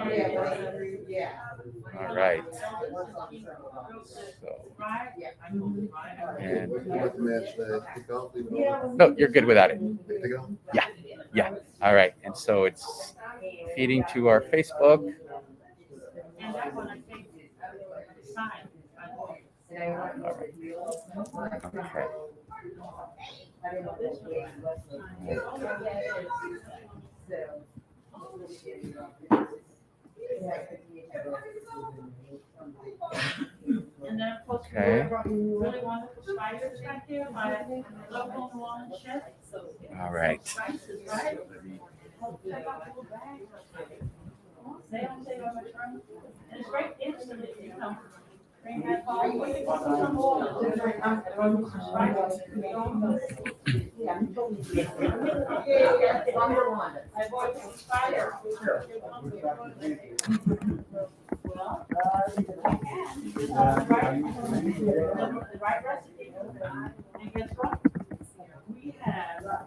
Yeah. All right. So, and Let the match kick off, leave it on. no, you're good without it. Take it off. Yeah. All right. And so it's feeding to our Facebook. And that one I think signed. All right. Okay. And then of course, we Okay. have really wonderful spiders back here by local one chef. All right. Spices, right? They don't say how much room. And it's very interesting if you come. Bring that home. What do you want some more? I bought some spiders. Well, the right recipe. And guess what? We have.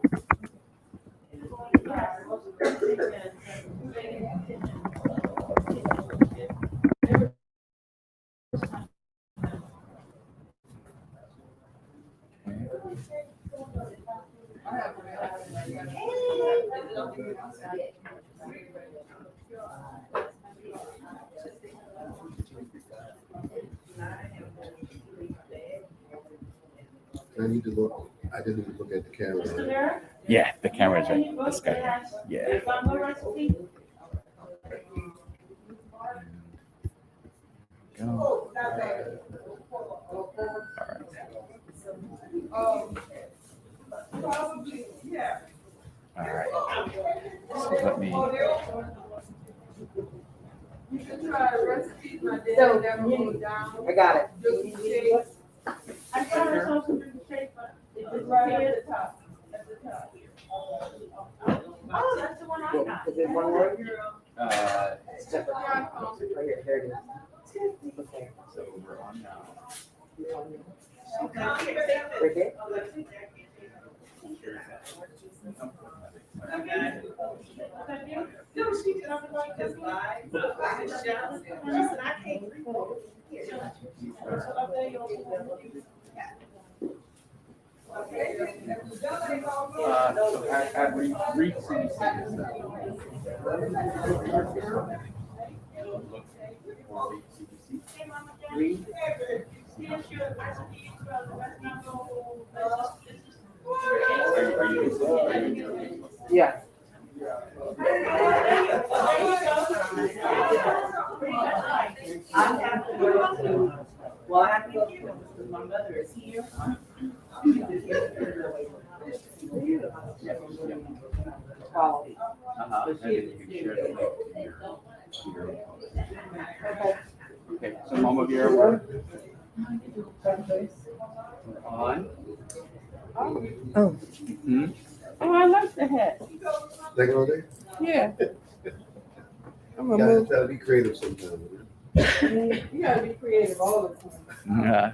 I need to look. I didn't even look at the camera. Mr. Derek? Yeah, the camera's Any right. book This guy. that has Yeah. the gumbo recipe? Go. All right. So let me. I got it. I thought it was also in shape, but it's right at the top. At the top. Oh, that's the one I got. Is it one word? It's Right here, there it is. Okay. So we're on now. Okay. Right there? No, she did not like this live. She said, I can't read. So up there, you'll. So at Reed CBC is that. Look for Reed CBC. Hey, Mama Jen. Reed. Here's your recipe for the restaurant. Are you Yeah. I have to go to, well, I have to go to, because my mother is here. Quality. And then you can share the link to your Okay, so Mama Vera, we're on. Oh. Hmm? Oh, I like the hat. Take it all day. Yeah. I'm You gonna gotta move. try to be creative sometimes. You gotta be creative all the time. Yeah.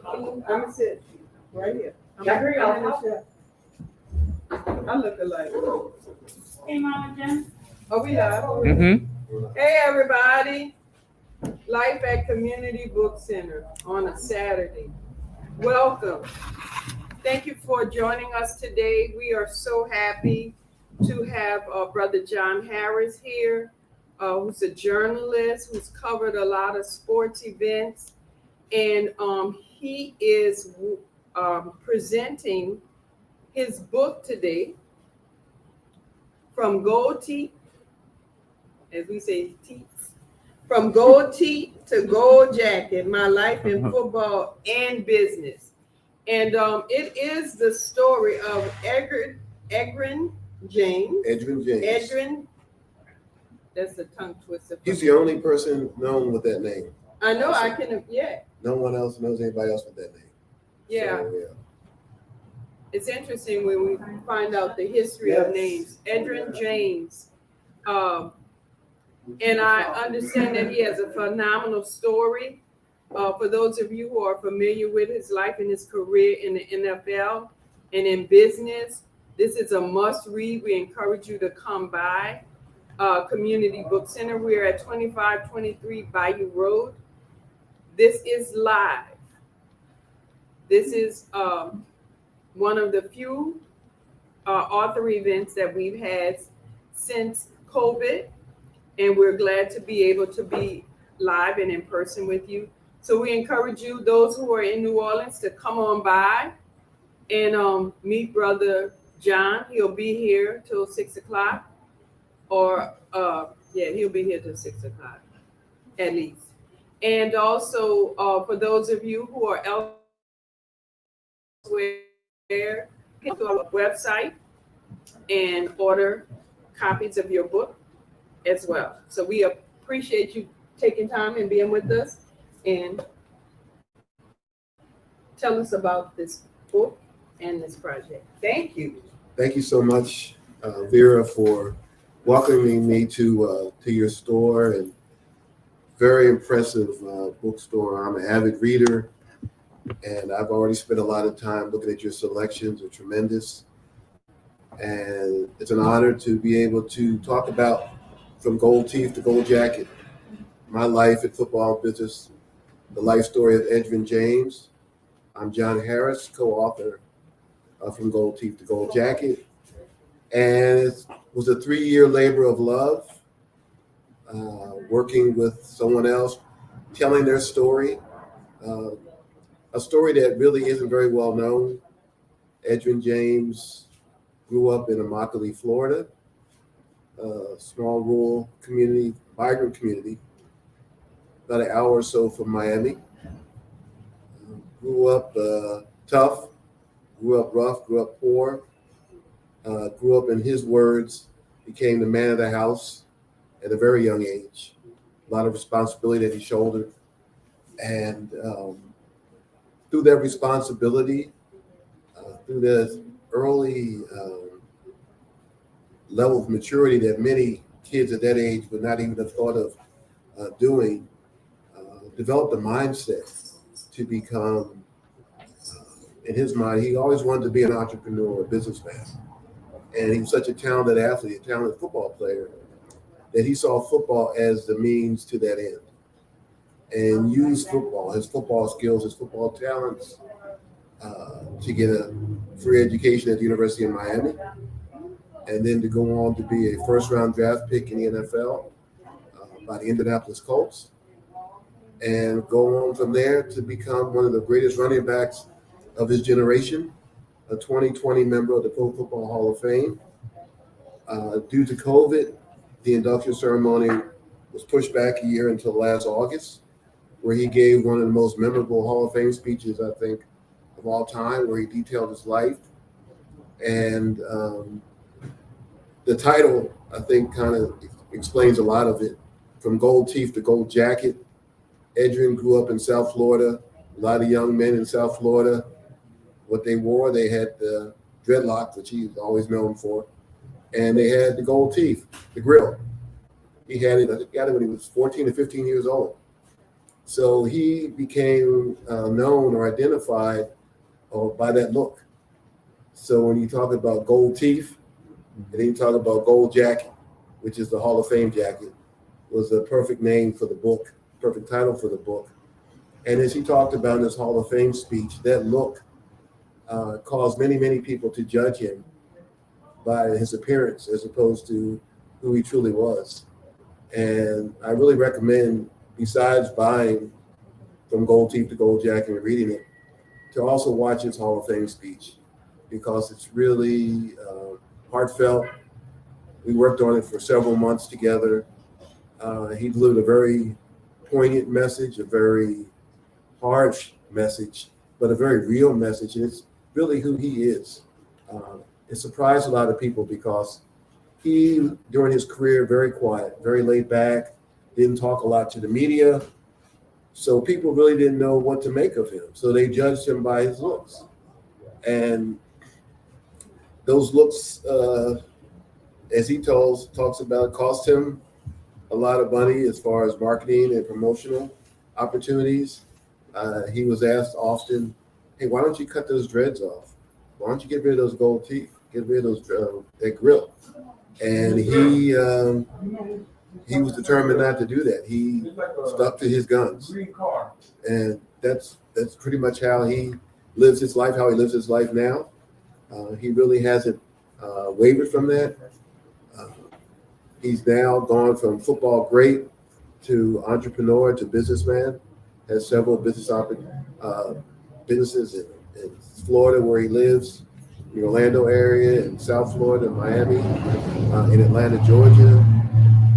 I'm gonna sit right here. I'm Yeah, hurry up. behind the chef. I look alike. Hey, Mama Jen. Are we live? Mm-hmm. Hey, everybody. Life at Community Book Center on a Saturday. Welcome. Thank you for joining us today. We are so happy to have Brother John Harris here, who's a journalist who's covered a lot of sports events. And he is presenting his book today, From Gold Teeth, as we say, teeth. From Gold Teeth to Gold Jacket, My Life in Football and Business. And it is the story of Edgerrin James. Edgerrin, that's a tongue twister. He's the only person known with that name. I know, I can, yeah, No one else knows anybody else with that name. yeah. So, It's interesting when we find out the history of names. Edgerrin James. And I understand that he has a phenomenal story. For those of you who are familiar with his life and his career in the NFL and in business, this is a must read. We encourage you to come by. Community Book Center. We're at 2523 Bayou Road. This is live. This is one of the few author events that we've had since COVID, and we're glad to be able to be live and in person with you. So we encourage you, those who are in New Orleans, to come on by and meet Brother John. He'll be here till 6 o'clock, or he'll be here till 6 o'clock at least. And also for those of you who are elsewhere, get to our website and order copies of your book as well. So we appreciate you taking time and being with us, and tell us about this book and this project. Thank you. Thank you so much, Vera, for welcoming me to your store, and very impressive bookstore. I'm an avid reader, and I've already spent a lot of time looking at your selections. They're tremendous, and it's an honor to be able to talk about From Gold Teeth to Gold Jacket, my life in football business, the life story of Edwin James. I'm John Harris, co-author of From Gold Teeth to Gold Jacket, and it was a 3-year labor of love, working with someone else, telling their story, a story that really isn't very well known. Edwin James grew up in Immokalee, Florida, a small rural community, vibrant community, about an hour or so from Miami. Grew up tough, grew up rough, grew up poor, grew up, in his words, became the man of the house at a very young age. A lot of responsibility that he shouldered. And through that responsibility, through the early level of maturity that many kids at that age would not even have thought of doing, developed a mindset to become, in his mind, he always wanted to be an entrepreneur, a businessman. And he was such a talented athlete, a talented football player, that he saw football as the means to that end, and used football, his football skills, his football talents, to get a free education at the University of Miami, and then to go on to be a first-round draft pick in the NFL by the Indianapolis Colts, and go on from there to become one of the greatest running backs of his generation, a 2020 member of the Pro Football Hall of Fame. Due to COVID, the induction ceremony was pushed back a year until last August, where he gave one of the most memorable Hall of Fame speeches, I think, of all time, where he detailed his life. And the title, I think, kind of explains a lot of it. From Gold Teeth to Gold Jacket. Edwin grew up in South Florida. A lot of young men in South Florida, what they wore, they had the dreadlock, which he's always known for, and they had the gold teeth, the grill. He had it, I think, got it when he was 14 or 15 years old. So he became known or identified by that look. So when you talk about gold teeth, and then you talk about gold jacket, which is the Hall of Fame jacket, was a perfect name for the book, perfect title for the book. And as he talked about in his Hall of Fame speech, that look caused many, many people to judge him by his appearance as opposed to who he truly was. And I really recommend, besides buying From Gold Teeth to Gold Jacket and reading it, to also watch his Hall of Fame speech, because it's really heartfelt. We worked on it for several months together. He delivered a very poignant message, a very harsh message, but a very real message. And it's really who he is. It surprised a lot of people because he, during his career, very quiet, very laid back, didn't talk a lot to the media. So people really didn't know what to make of him. So they judged him by his looks. And those looks, as he talks about, cost him a lot of money as far as marketing and promotional opportunities. He was asked often, hey, why don't you cut those dreads off? Why don't you get rid of those gold teeth? Get rid of those that grill. And he was determined not to do that. He stuck to his guns, and that's pretty much how he lives his life. How he lives his life now. He really hasn't wavered from that. He's now gone from football great to entrepreneur to businessman. Has several businesses in Florida where he lives, the Orlando area, in South Florida, Miami, in Atlanta, Georgia,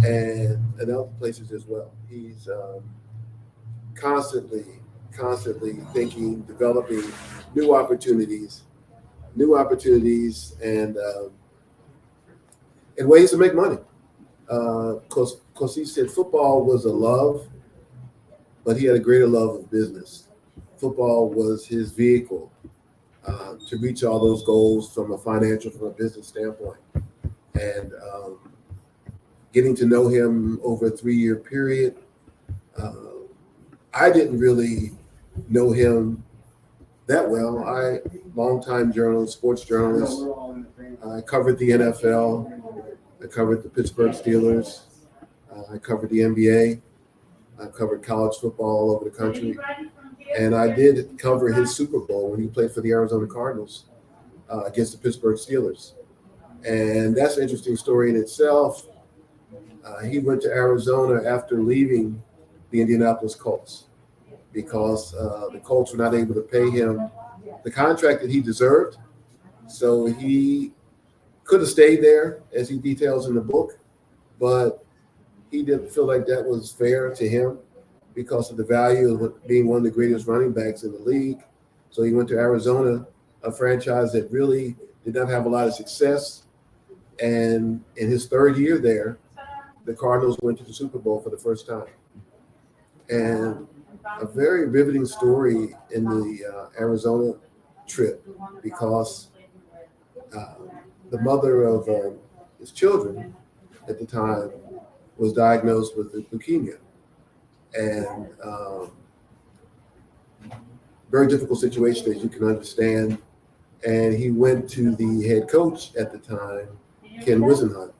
and other places as well. He's constantly thinking, developing new opportunities, and ways to make money. Because he said football was a love, but he had a greater love of business. Football was his vehicle to reach all those goals from a business standpoint. And getting to know him over a 3-year period, I didn't really know him that well. Longtime journalist, sports journalist. I covered the NFL. I covered the Pittsburgh Steelers. I covered the NBA. I covered college football all over the country. And I did cover his Super Bowl when he played for the Arizona Cardinals against the Pittsburgh Steelers. And that's an interesting story in itself. He went to Arizona after leaving the Indianapolis Colts because the Colts were not able to pay him the contract that he deserved. So he could have stayed there, as he details in the book, but he didn't feel like that was fair to him because of the value of being one of the greatest running backs in the league. So he went to Arizona, a franchise that really did not have a lot of success. And in his 3rd year there, the Cardinals went to the Super Bowl for the first time. And a very riveting story in the Arizona trip, because the mother of his children at the time was diagnosed with leukemia. And very difficult situation, as you can understand. And he went to the head coach at the time, Ken Wisenhunt,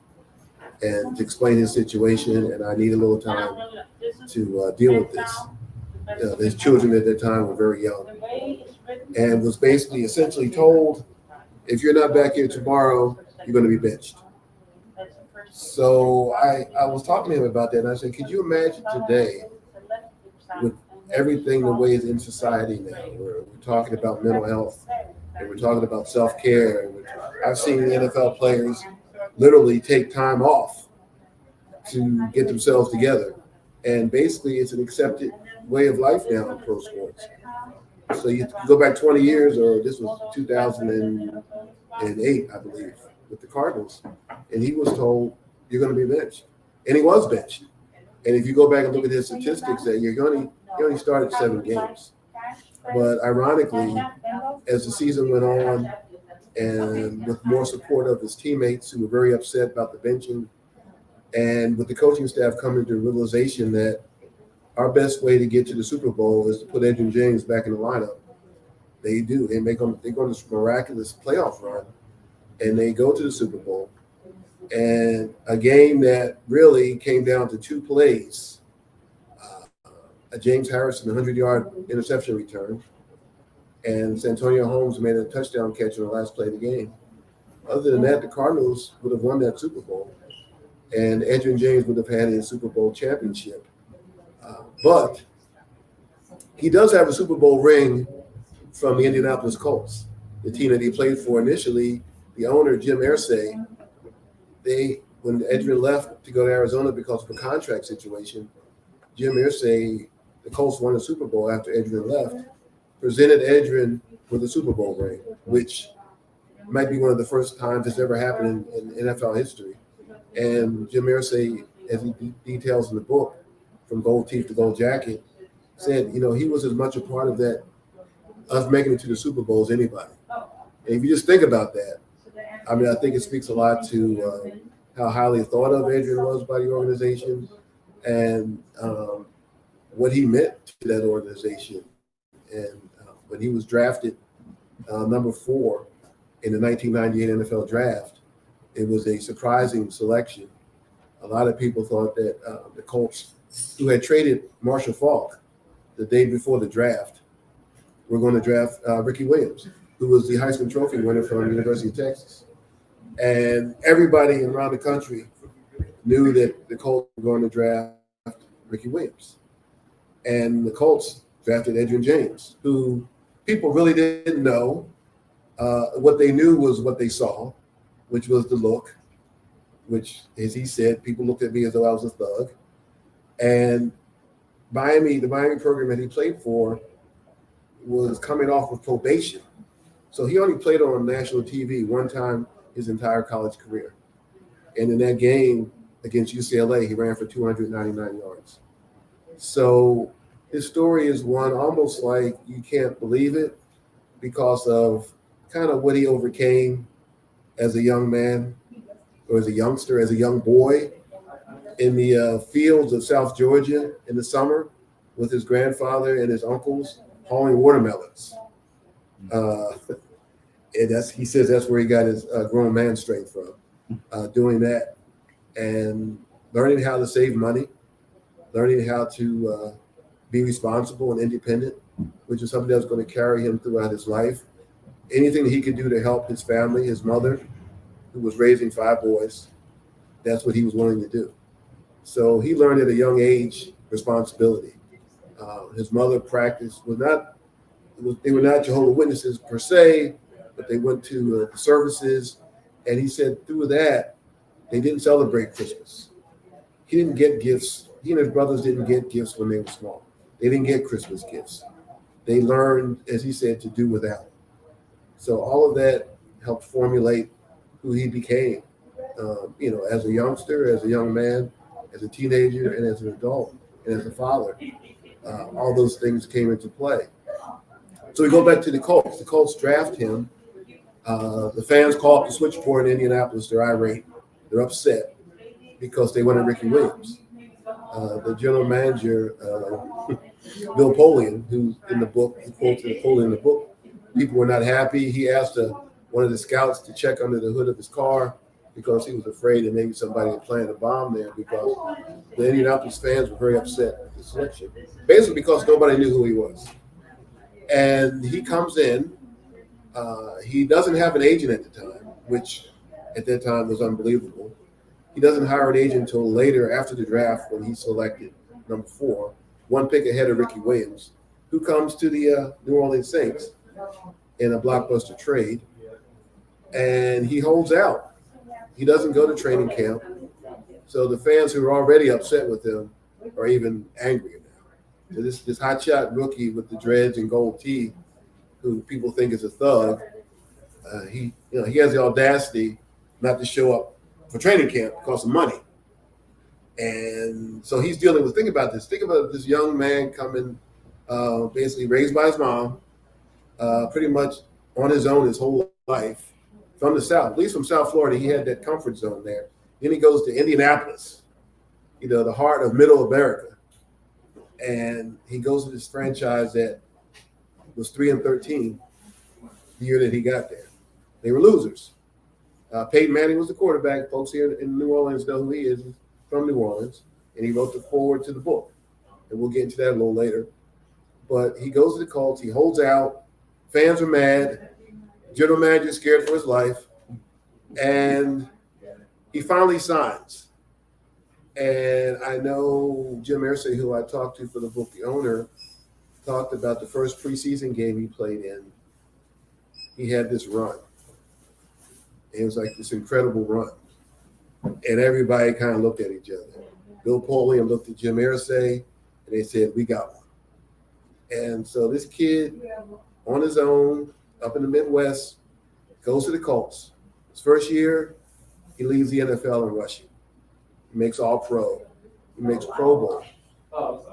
and to explain his situation, and I need a little time to deal with this. His children at that time were very young, and was basically essentially told, if you're not back here tomorrow, you're going to be benched. So I was talking to him about that, and I said, could you imagine today, with everything the way it's in society now, where we're talking about mental health, and we're talking about self-care, and I've seen NFL players literally take time off to get themselves together. And basically, it's an accepted way of life now in pro sports. So you go back 20 years, or this was 2008, I believe, with the Cardinals, and he was told, you're going to be benched. And he was benched. And if you go back and look at his statistics that year, he only started 7 games. But ironically, as the season went on, and with more support of his teammates who were very upset about the benching, and with the coaching staff coming to the realization that our best way to get to the Super Bowl is to put Edgerrin James back in the lineup. They do. They go on this miraculous playoff run, and they go to the Super Bowl. And a game that really came down to 2 plays, a James Harrison 100-yard interception return, and Santonio Holmes made a touchdown catch on the last play of the game. Other than that, the Cardinals would have won that Super Bowl, and Edgerrin James would have had his Super Bowl championship. But he does have a Super Bowl ring from the Indianapolis Colts, the team that he played for initially. The owner, Jim Irsay, when Edgerrin left to go to Arizona because of a contract situation, Jim Irsay, the Colts won the Super Bowl after Edgerrin left, presented Edgerrin with a Super Bowl ring, which might be one of the first times it's ever happened in NFL history. And Jim Irsay, as he details in the book, From Gold Teeth to Gold Jacket, said, he was as much a part of that, us making it to the Super Bowl as anybody. And if you just think about that, I think it speaks a lot to how highly thought of Edgerrin was by the organization, and what he meant to that organization. And when he was drafted number 4 in the 1998 NFL draft, It was a surprising selection. A lot of people thought that the Colts, who had traded Marshall Faulk the day before the draft, were going to draft Ricky Williams, who was the Heisman Trophy winner from the University of Texas. And everybody around the country knew that the Colts were going to draft Ricky Williams. And the Colts drafted Edgerrin James, who people really didn't know. What they knew was what they saw, which was the look, which, as he said, people looked at me as though I was a thug. And the Miami program that he played for was coming off of probation. So he only played on national TV one time his entire college career. And in that game against UCLA, he ran for 299 yards. So his story is one almost like you can't believe it because of kind of what he overcame as a young man or as a youngster, as a young boy in the fields of South Georgia in the summer with his grandfather and his uncles hauling watermelons. And he says that's where he got his grown man strength from, doing that and learning how to save money, learning how to be responsible and independent, which is something that's going to carry him throughout his life. Anything that he could do to help his family, his mother, who was raising 5 boys, that's what he was willing to do. So he learned at a young age responsibility. His mother practiced they were not Jehovah's Witnesses per se, but they went to services. And he said through that, they didn't celebrate Christmas. He didn't get gifts. He and his brothers didn't get gifts when they were small. They didn't get Christmas gifts. They learned, as he said, to do without. So all of that helped formulate who he became, as a youngster, as a young man, as a teenager, and as an adult, and as a father. All those things came into play. So we go back to the Colts. The Colts draft him. The fans call up the switchboard in Indianapolis. They're irate. They're upset because they wanted Ricky Williams. The general manager, Bill Polian, who's in the book, he quotes Polian in the book, people were not happy. He asked one of the scouts to check under the hood of his car because he was afraid that maybe somebody had planted a bomb there because the Indianapolis fans were very upset with the selection, basically because nobody knew who he was. And he comes in. He doesn't have an agent at the time, which at that time was unbelievable. He doesn't hire an agent until later after the draft when he's selected number 4, one pick ahead of Ricky Williams, who comes to the New Orleans Saints in a blockbuster trade. And he holds out. He doesn't go to training camp. So the fans who are already upset with him are even angrier now. So this hotshot rookie with the dreads and gold tee, who people think is a thug, he has the audacity not to show up for training camp because of money. And so he's dealing with, think about this young man coming, basically raised by his mom, pretty much on his own his whole life, from the South, at least from South Florida. He had that comfort zone there. Then he goes to Indianapolis, the heart of middle America. And he goes to this franchise that was 3-13 the year that he got there. They were losers. Peyton Manning was the quarterback. Folks here in New Orleans know who he is. He's from New Orleans, and he wrote the foreword to the book. And we'll get into that a little later. But he goes to the Colts. He holds out. Fans are mad. General manager is scared for his life. And he finally signs. And I know Jim Irsay, who I talked to for the book, the owner, talked about the first preseason game he played in. He had this run. It was like this incredible run. And everybody kind of looked at each other. Bill Polian looked at Jim Irsay, and they said, we got one. And so this kid, on his own, up in the Midwest, goes to the Colts. His first year, he leads the NFL in rushing. He makes All-Pro. He makes Pro Bowl.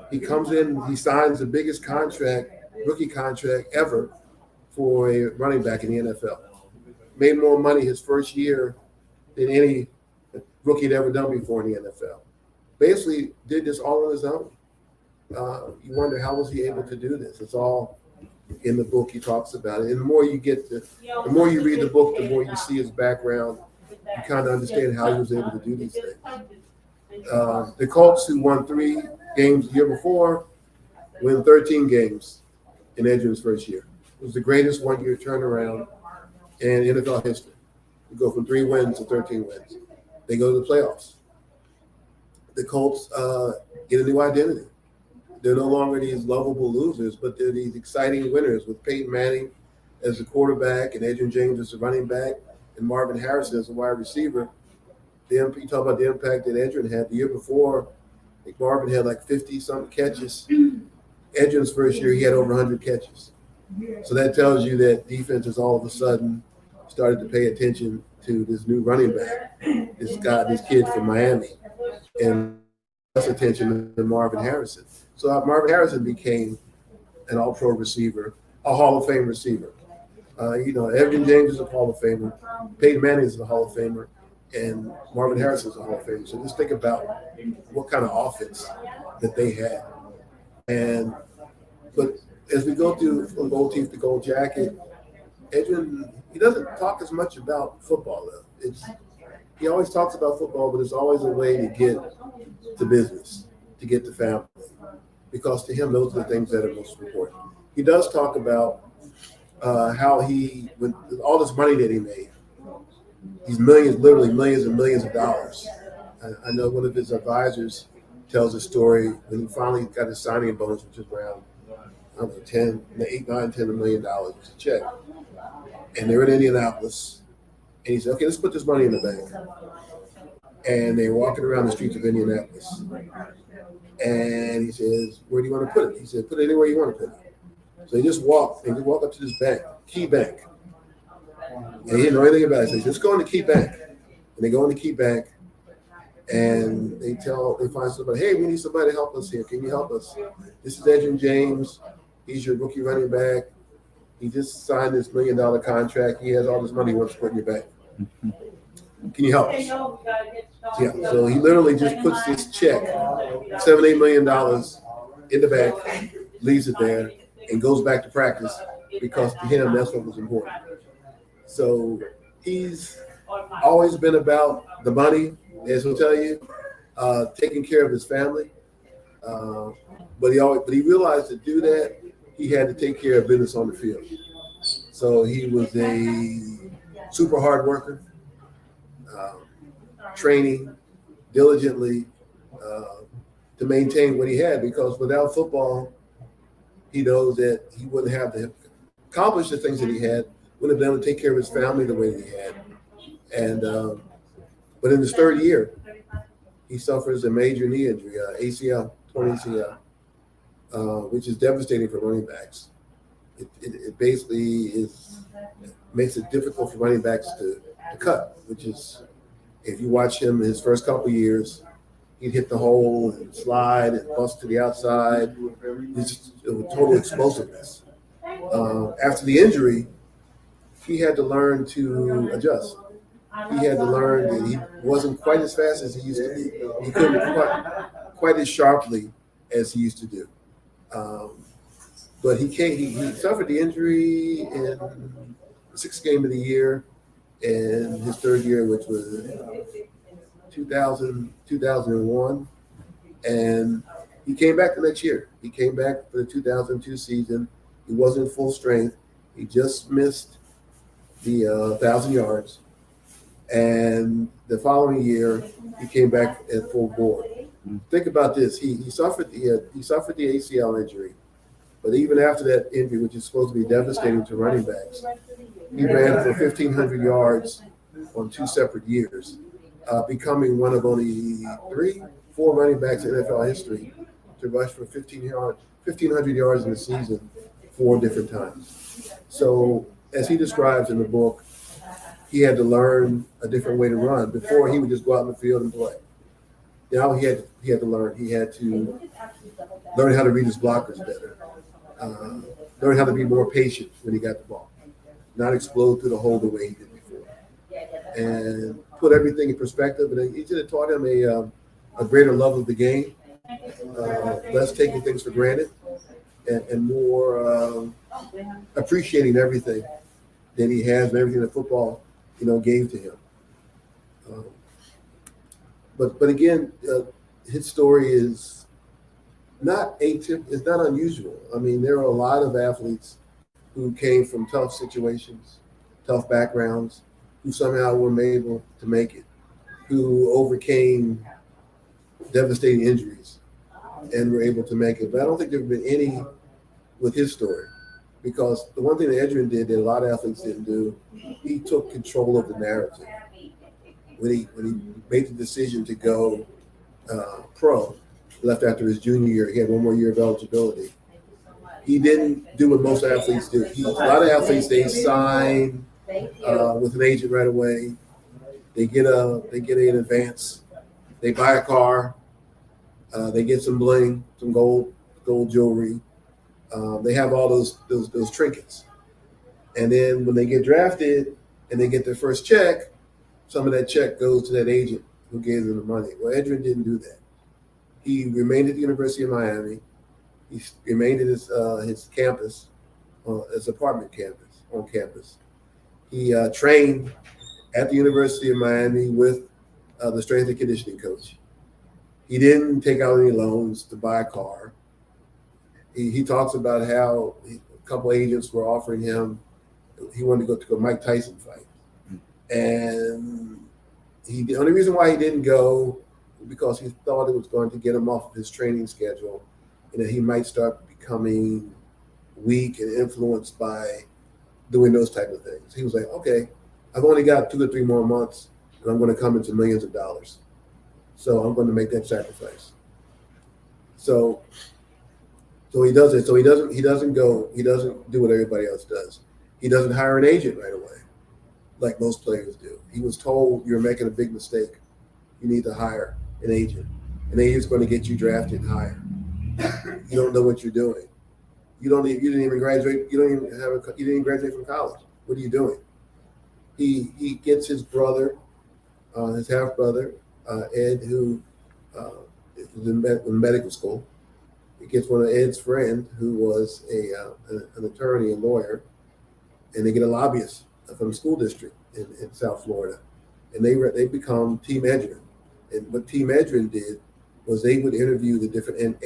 He comes in, he signs the biggest rookie contract ever for a running back in the NFL. Made more money his first year than any rookie had ever done before in the NFL. Basically did this all on his own. You wonder, how was he able to do this? It's all in the book. He talks about it. And the more you read the book, the more you see his background you kind of understand how he was able to do these things. The Colts, who won 3 games the year before, win 13 games in Edgerton's first year. It was the greatest one-year turnaround in NFL history. We go from 3 wins to 13 wins. They go to the playoffs. The Colts get a new identity. They're no longer these lovable losers, but they're these exciting winners with Peyton Manning as the quarterback and Adrian James as the running back and Marvin Harrison as the wide receiver. You talk about the impact that Adrian had. The year before, I think Marvin had like 50-something catches. Adrian's first year, he had over 100 catches. So that tells you that defenses all of a sudden started to pay attention to this new running back, this kid from Miami, and less attention to Marvin Harrison. So Marvin Harrison became an all-pro receiver, a Hall of Fame receiver. Adrian James is a Hall of Famer. Peyton Manning is a Hall of Famer. And Marvin Harrison is a Hall of Famer. So just think about what kind of offense that they had. But as we go through from gold teeth to gold jacket, Adrian, he doesn't talk as much about football, though. He always talks about football, but it's always a way to get to business, to get to family. Because to him, those are the things that are most important. He does talk about how with all this money that he made, these millions, literally millions and millions of dollars. I know one of his advisors tells a story when he finally got his signing bonus, which is around, I don't know, $8, $9, $10 million was a check. And they're in Indianapolis. And he said, okay, let's put this money in the bank. And they're walking around the streets of Indianapolis. And he says, where do you want to put it? He said, put it anywhere you want to put it. So they just walk up to this bank, Key Bank. And he didn't know anything about it. So he said, let's go in the Key Bank. And they go in the Key Bank and they find somebody, hey, we need somebody to help us here. Can you help us? This is Adrian James. He's your rookie running back. He just signed this $1 million contract. He has all this money he wants to put in your bank. Can you help us? Yeah, so he literally just puts this check, $7-8 million in the bank, leaves it there, and goes back to practice because to him, that's what was important. So he's always been about the money, as he'll tell you, taking care of his family. But he realized to do that, he had to take care of business on the field. So he was a super hard worker, training diligently to maintain what he had, because without football, he knows that he wouldn't have to accomplish the things that he had, wouldn't have been able to take care of his family the way that he had. And but in his third year, he suffers a major knee injury, ACL, torn ACL, which is devastating for running backs. It basically makes it difficult for running backs to cut, which is, if you watch him in his first couple of years, he'd hit the hole and slide and bust to the outside. It's total explosiveness. After the injury, he had to learn to adjust. He had to learn that he wasn't quite as fast as he used to be. He couldn't quite as sharply as he used to do. But he suffered the injury in the 6th game of the year in his third year, which was 2001. And he came back the next year. He came back for the 2002 season. He wasn't full strength. He just missed the 1,000 yards. And the following year, he came back at full board. Think about this. He suffered the ACL injury. But even after that injury, which is supposed to be devastating to running backs, he ran for 1,500 yards on 2 separate years, becoming one of only 3-4 running backs in NFL history to rush for 1,500 yards in a season 4 different times. So, as he describes in the book, he had to learn a different way to run. Before, he would just go out in the field and play. Now he had to learn. He had to learn how to read his blockers better. Learn how to be more patient when he got the ball, not explode through the hole the way he did before, and put everything in perspective. And it just taught him a greater love of the game, less taking things for granted, and more appreciating everything that he has and everything that football, gave to him. Um, but again, his story is not atypical. It's not unusual. I mean, there are a lot of athletes who came from tough situations, tough backgrounds, who somehow were able to make it, who overcame devastating injuries and were able to make it. But I don't think there have been any with his story, because the one thing that Edrin did that a lot of athletes didn't do, he took control of the narrative. When he made the decision to go pro, left after his junior year, he had one more year of eligibility. He didn't do what most athletes do. A lot of athletes, they sign with an agent right away. They get an advance. They buy a car. They get some bling, some gold jewelry. They have all those trinkets. And then when they get drafted and they get their first check, some of that check goes to that agent who gave them the money. Well, Edrin didn't do that. He remained at the University of Miami. He remained at his campus, his apartment campus, on campus. He trained at the University of Miami with the strength and conditioning coach. He didn't take out any loans to buy a car. He talks about how a couple agents were offering him, he wanted to go Mike Tyson fight. And the only reason why he didn't go was because he thought it was going to get him off of his training schedule, and that he might start becoming weak and influenced by doing those type of things. He was like, okay, I've only got 2 to 3 more months, and I'm going to come into millions of dollars. So I'm going to make that sacrifice. So he does it. So he doesn't do what everybody else does. He doesn't hire an agent right away, like most players do. He was told, you're making a big mistake. You need to hire an agent. An agent's going to get you drafted higher. You don't know what you're doing. You didn't even graduate. You didn't even graduate from college. What are you doing? He gets his brother, his half brother, Ed, who was in medical school. He gets one of Ed's friend, who was an attorney and lawyer, and they get a lobbyist from the school district in South Florida, and they become Team Edrin. And what Team Edrin did was they would interview the different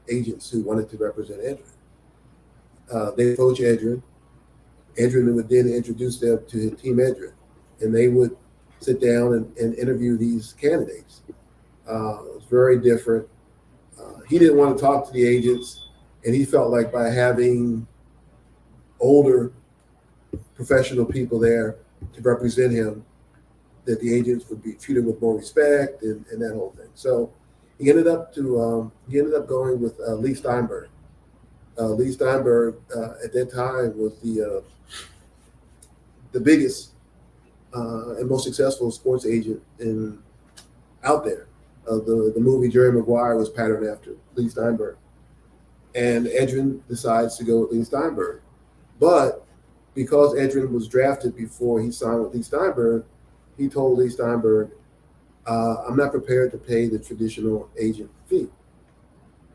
agents who wanted to represent Edrin. They approach Edrin. Edrin would then introduce them to Team Edrin, and they would sit down and interview these candidates. It was very different. He didn't want to talk to the agents, and he felt like by having older professional people there to represent him, that the agents would be treated with more respect and that whole thing. So he ended up going with Lee Steinberg. Lee Steinberg at that time was the biggest and most successful sports agent out there. The movie Jerry Maguire was patterned after Lee Steinberg. And Edrin decides to go with Lee Steinberg. But because Edrin was drafted before he signed with Lee Steinberg, he told Lee Steinberg, I'm not prepared to pay the traditional agent fee,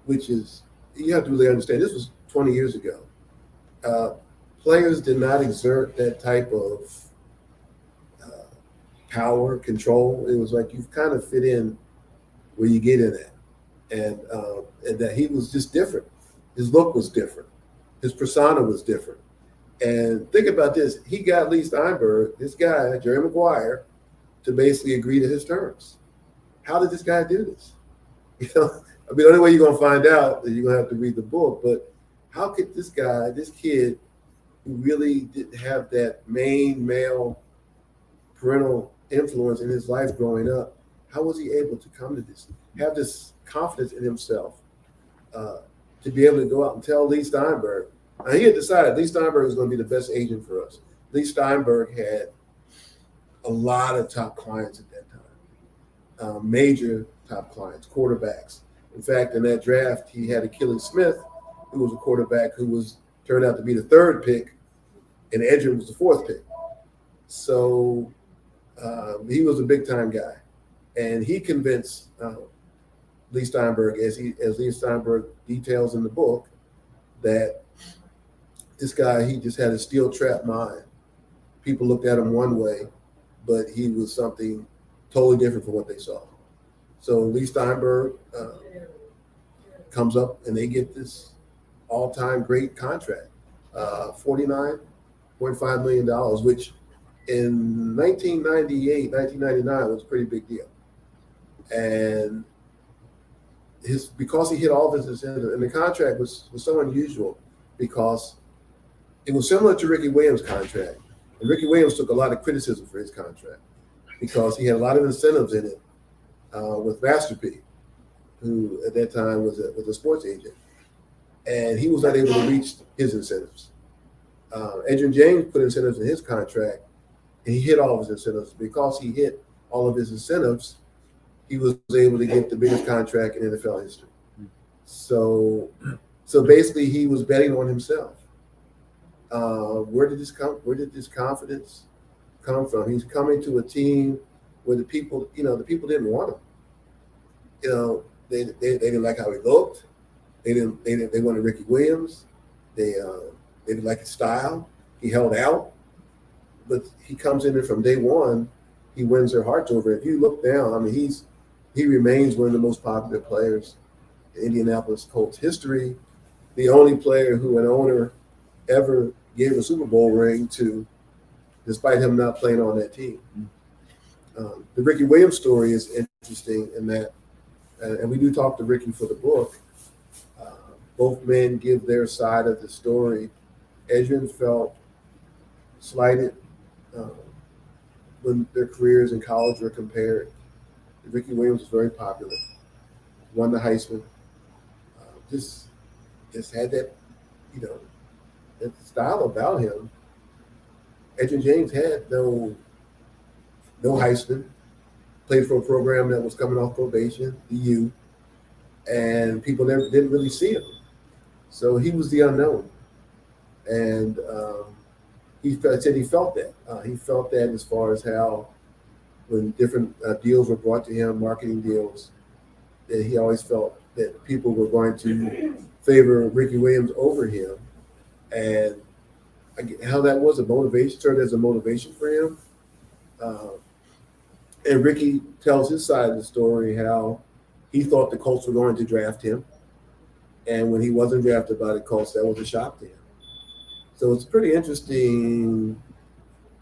which is, you have to really understand, this was 20 years ago. Players did not exert that type of power, control. It was like you kind of fit in where you get in at. And that he was just different. His look was different. His persona was different. And think about this. He got Lee Steinberg, this guy, Jerry Maguire, to basically agree to his terms. How did this guy do this? The only way you're going to find out is you're going to have to read the book. But how could this kid, who really didn't have that main male parental influence in his life growing up, how was he able to come to this, have this confidence in himself, to be able to go out and tell Lee Steinberg? Now, he had decided Lee Steinberg was going to be the best agent for us. Lee Steinberg had a lot of top clients at that time, major top clients, quarterbacks. In fact, in that draft, he had Achilles Smith, who was a quarterback who turned out to be the 3rd pick, and Edrin was the 4th pick. So he was a big-time guy. And he convinced Lee Steinberg, as Lee Steinberg details in the book, that this guy, he just had a steel trap mind. People looked at him one way, but he was something totally different from what they saw. So Lee Steinberg comes up and they get this all-time great contract, $49.5 million, which in 1999 was a pretty big deal. And because he hit all of his incentives, and the contract was so unusual because it was similar to Ricky Williams' contract. And Ricky Williams took a lot of criticism for his contract because he had a lot of incentives in it with Master P, who at that time was a sports agent. And he was not able to reach his incentives. Adrian James put incentives in his contract, and he hit all of his incentives. Because he hit all of his incentives, he was able to get the biggest contract in NFL history. So basically, he was betting on himself. Where did this confidence come from? He's coming to a team where the people didn't want him. They didn't like how he looked. They wanted Ricky Williams. They didn't like his style. He held out, but he comes in there from day one. He wins their hearts over. If you look down, I mean, he remains one of the most popular players in Indianapolis Colts history. The only player who an owner ever gave a Super Bowl ring to, despite him not playing on that team. The Ricky Williams story is interesting in that, and we do talk to Ricky for the book. Both men give their side of the story. Adrian felt slighted when their careers in college were compared. Ricky Williams was very popular, won the Heisman, just had that, that style about him. Adrian James had no Heisman, played for a program that was coming off probation, the U, and people didn't really see him. So he was the unknown. And he said he felt that. He felt that as far as how when different deals were brought to him, marketing deals, that he always felt that people were going to favor Ricky Williams over him. And how that was a motivation, served as a motivation for him. And Ricky tells his side of the story, how he thought the Colts were going to draft him. And when he wasn't drafted by the Colts, that was a shock to him. So it's pretty interesting,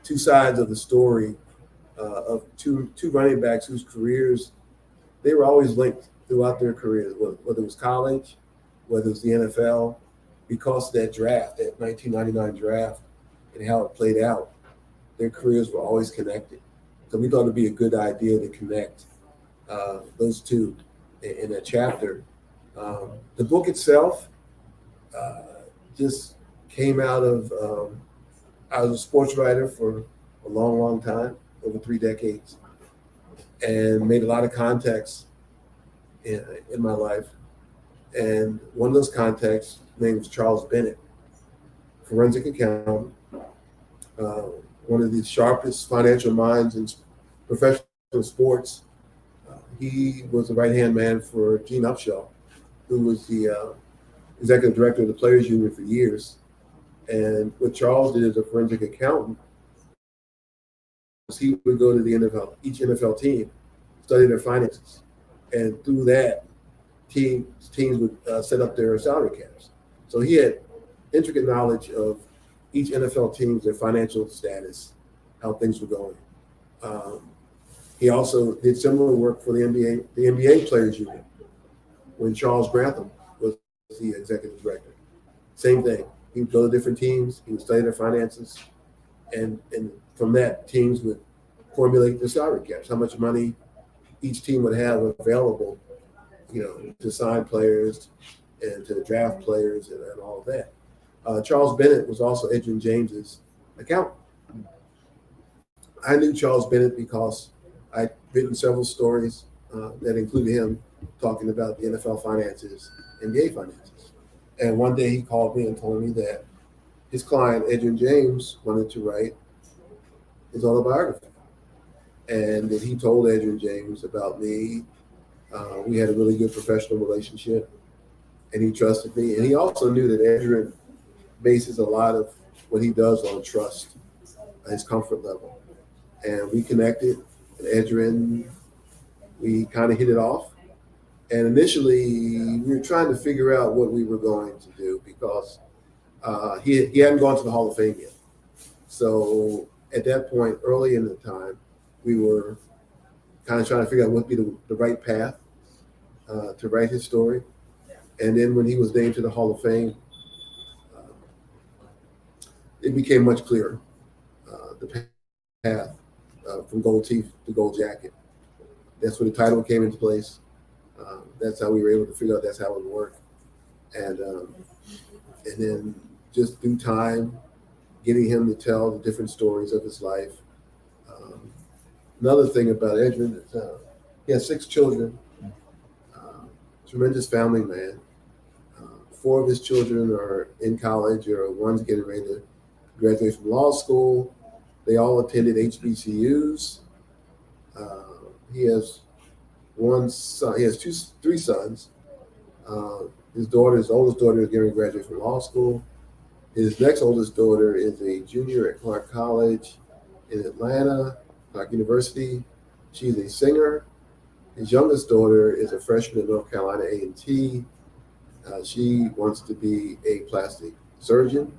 two sides of the story of two running backs whose careers, they were always linked throughout their careers, whether it was college, whether it was the NFL, because of that draft, that 1999 draft, and how it played out. Their careers were always connected. So we thought it'd be a good idea to connect those two in a chapter. The book itself just came out of, I was a sports writer for a long, long time, over 3 decades, and made a lot of contacts in my life. And one of those contacts, named was Charles Bennett, forensic accountant, one of the sharpest financial minds in professional sports. He was the right-hand man for Gene Upshaw, who was the executive director of the Players Union for years. And what Charles did as a forensic accountant was he would go to the NFL, each NFL team, study their finances. And through that, teams would set up their salary caps. So he had intricate knowledge of each NFL team's, their financial status, how things were going. He also did similar work for the NBA Players Union when Charles Grantham was the executive director. Same thing. He would go to different teams, he would study their finances, and from that, teams would formulate the salary caps, how much money each team would have available, to sign players and to draft players and all of that. Charles Bennett was also Adrian James's accountant. I knew Charles Bennett because I'd written several stories that included him talking about the NFL finances, NBA finances. And one day he called me and told me that his client, Adrian James, wanted to write his autobiography. And that he told Adrian James about me. We had a really good professional relationship, and he trusted me. And he also knew that Adrian bases a lot of what he does on trust, his comfort level. And we connected, and Edrin, we kind of hit it off. And initially, we were trying to figure out what we were going to do because he hadn't gone to the Hall of Fame yet. So at that point, early in the time, we were kind of trying to figure out what would be the right path to write his story. And then when he was named to the Hall of Fame, it became much clearer, the path from gold teeth to gold jacket. That's when the title came into place. That's how we were able to figure out that's how it would work. And then just through time, getting him to tell the different stories of his life. Another thing about Edrin is he has 6 children, tremendous family man. 4 of his children are in college, or one's getting ready to graduate from law school. They all attended HBCUs. He has one son. He has 3 sons. His oldest daughter, is getting ready to graduate from law school. His next oldest daughter is a junior at Clark College in Atlanta, Clark University. She's a singer. His youngest daughter is a freshman at North Carolina A&T. She wants to be a plastic surgeon.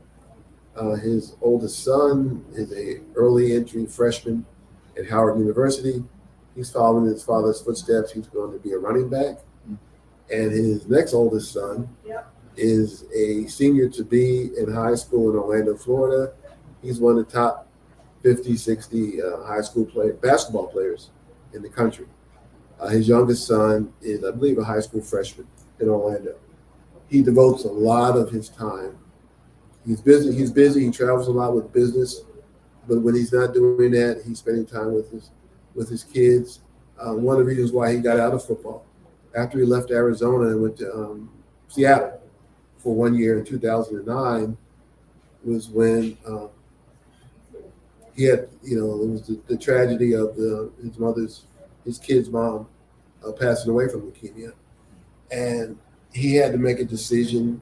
His oldest son is a early entry freshman at Howard University. He's following his father's footsteps. He's going to be a running back. And his next oldest son is a senior to be in high school in Orlando, Florida. He's one of the top 50, 60 high school basketball players in the country. His youngest son is, I believe, a high school freshman in Orlando. He devotes a lot of his time. He's busy. He travels a lot with business, but when he's not doing that, he's spending time with his kids. One of the reasons why he got out of football, after he left Arizona and went to Seattle for 1 year in 2009, was when he had, it was the tragedy of his kid's mom passing away from leukemia. And he had to make a decision.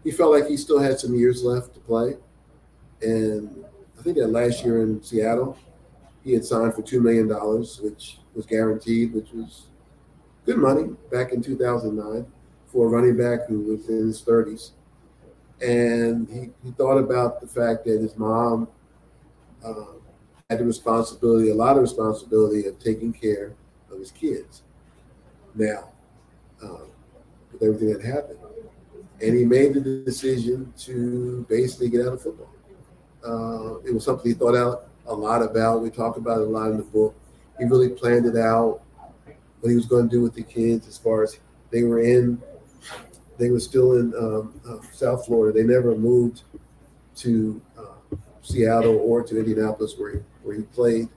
He felt like he still had some years left to play. And I think that last year in Seattle, he had signed for $2 million, which was guaranteed, which was good money back in 2009 for a running back who was in his 30s. And he thought about the fact that his mom had a lot of responsibility of taking care of his kids. Now, with everything that happened. And he made the decision to basically get out of football. It was something he thought out a lot about. We talked about it a lot in the book. He really planned it out, what he was going to do with the kids as far as they were still in South Florida. They never moved to Seattle or to Indianapolis where he played.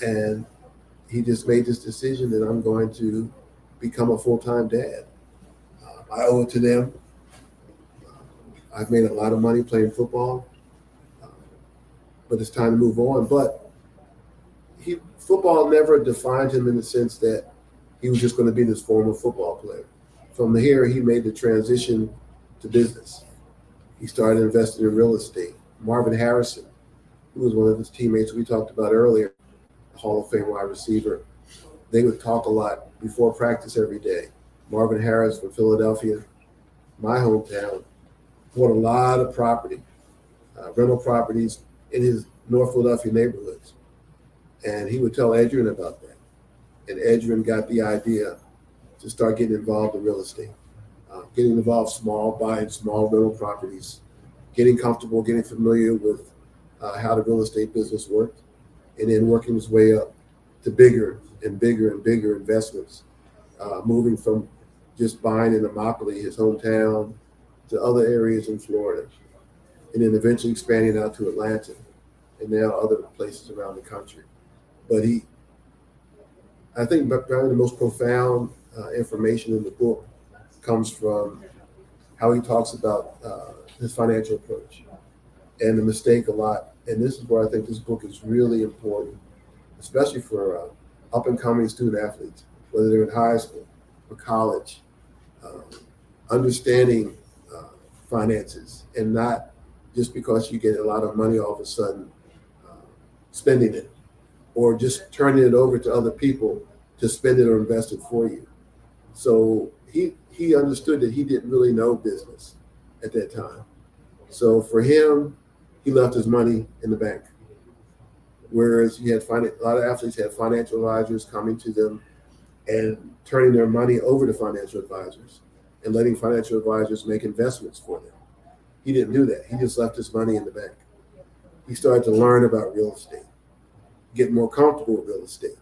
And he just made this decision that I'm going to become a full-time dad. I owe it to them. I've made a lot of money playing football, but it's time to move on. But football never defined him in the sense that he was just going to be this former football player. From here, he made the transition to business. He started investing in real estate. Marvin Harrison, who was one of his teammates we talked about earlier, Hall of Fame wide receiver, they would talk a lot before practice every day. Marvin Harris from Philadelphia, my hometown, bought a lot of property, rental properties in his North Philadelphia neighborhoods. And he would tell Edrin about that. And Edrin got the idea to start getting involved in real estate, getting involved buying small rental properties, getting comfortable, getting familiar with how the real estate business worked, and then working his way up to bigger and bigger and bigger investments, moving from just buying in Immokalee, his hometown, to other areas in Florida, and then eventually expanding out to Atlanta and now other places around the country. But I think probably the most profound information in the book comes from how he talks about his financial approach and the mistake a lot. And this is where I think this book is really important, especially for up-and-coming student athletes, whether they're in high school or college, understanding finances and not just because you get a lot of money all of a sudden spending it. or just turning it over to other people to spend it or invest it for you. So he understood that he didn't really know business at that time. So for him, he left his money in the bank. Whereas a lot of athletes had financial advisors coming to them and turning their money over to financial advisors and letting financial advisors make investments for them. He didn't do that. He just left his money in the bank. He started to learn about real estate, get more comfortable with real estate.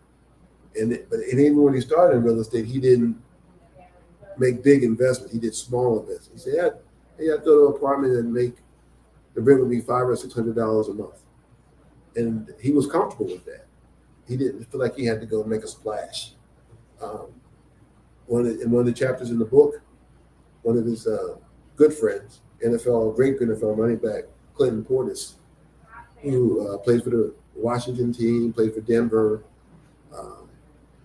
And even when he started in real estate, he didn't make big investments. He did small investments. He said, "Hey, I'd go to an apartment and the rent would be $500 or $600 a month," and he was comfortable with that. He didn't feel like he had to go make a splash. In one of the chapters in the book, one of his good friends, great NFL running back, Clinton Portis, who plays for the Washington team, played for Denver,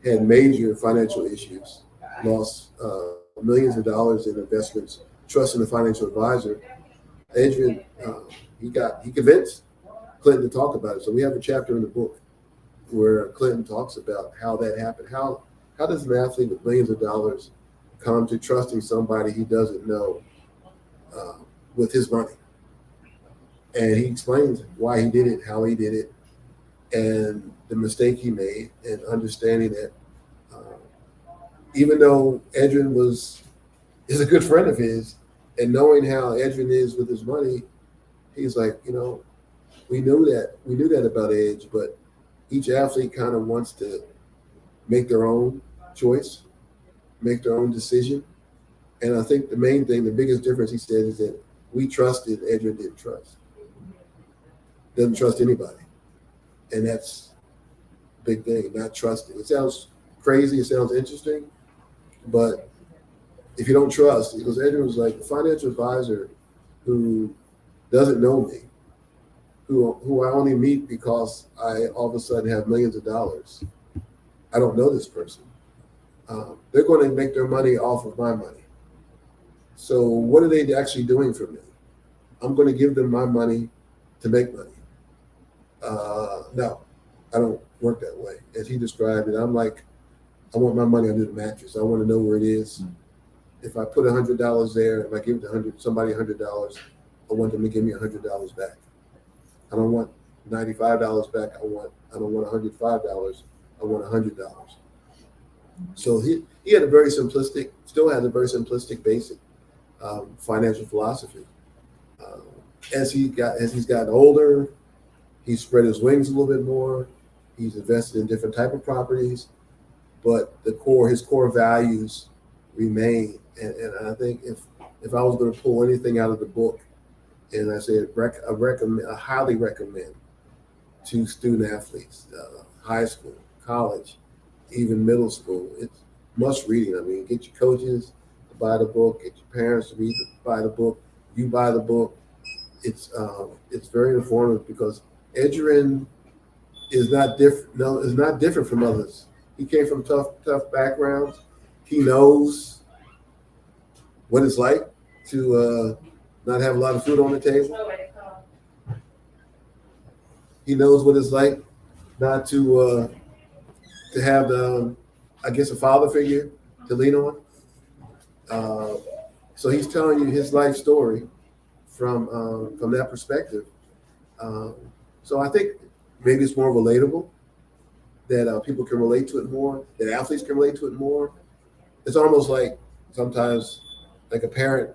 had major financial issues, lost millions of dollars in investments, trusting a financial advisor. Adrian, he convinced Clinton to talk about it. So we have a chapter in the book where Clinton talks about how that happened. How does an athlete with millions of dollars come to trusting somebody he doesn't know with his money? And he explains why he did it, how he did it, and the mistake he made, and understanding that even though Adrian is a good friend of his, and knowing how Adrian is with his money, he's like, we knew that about Edge, but each athlete kind of wants to make their own choice, make their own decision. And I think the biggest difference, he said, is that we trusted, Adrian didn't trust. Doesn't trust anybody. And that's a big thing, not trusting. It sounds crazy, it sounds interesting, but if you don't trust, because Adrian was like, a financial advisor who doesn't know me, who I only meet because I all of a sudden have millions of dollars. I don't know this person. They're going to make their money off of my money. So what are they actually doing for me? I'm going to give them my money to make money. No, I don't work that way. As he described it, I'm like, I want my money under the mattress. I want to know where it is. If I put $100 there, if I give somebody $100, I want them to give me $100 back. I don't want $95 back. I don't want $105. I want $100. So he had still has a very simplistic, basic financial philosophy. As he's gotten older, he's spread his wings a little bit more. He's invested in different type of properties, but his core values remain. And I think if I was going to pull anything out of the book, and I say I highly recommend to student athletes, high school, college, even middle school, it's must reading. I mean, get your coaches to buy the book, get your parents to buy the book. You buy the book. It's very informative because Adrian is not different. No, is not different from others. He came from tough backgrounds. He knows what it's like to not have a lot of food on the table. He knows what it's like not to have a father figure to lean on. So he's telling you his life story from that perspective. So I think maybe it's more relatable, that people can relate to it more, that athletes can relate to it more. It's almost like sometimes, like a parent,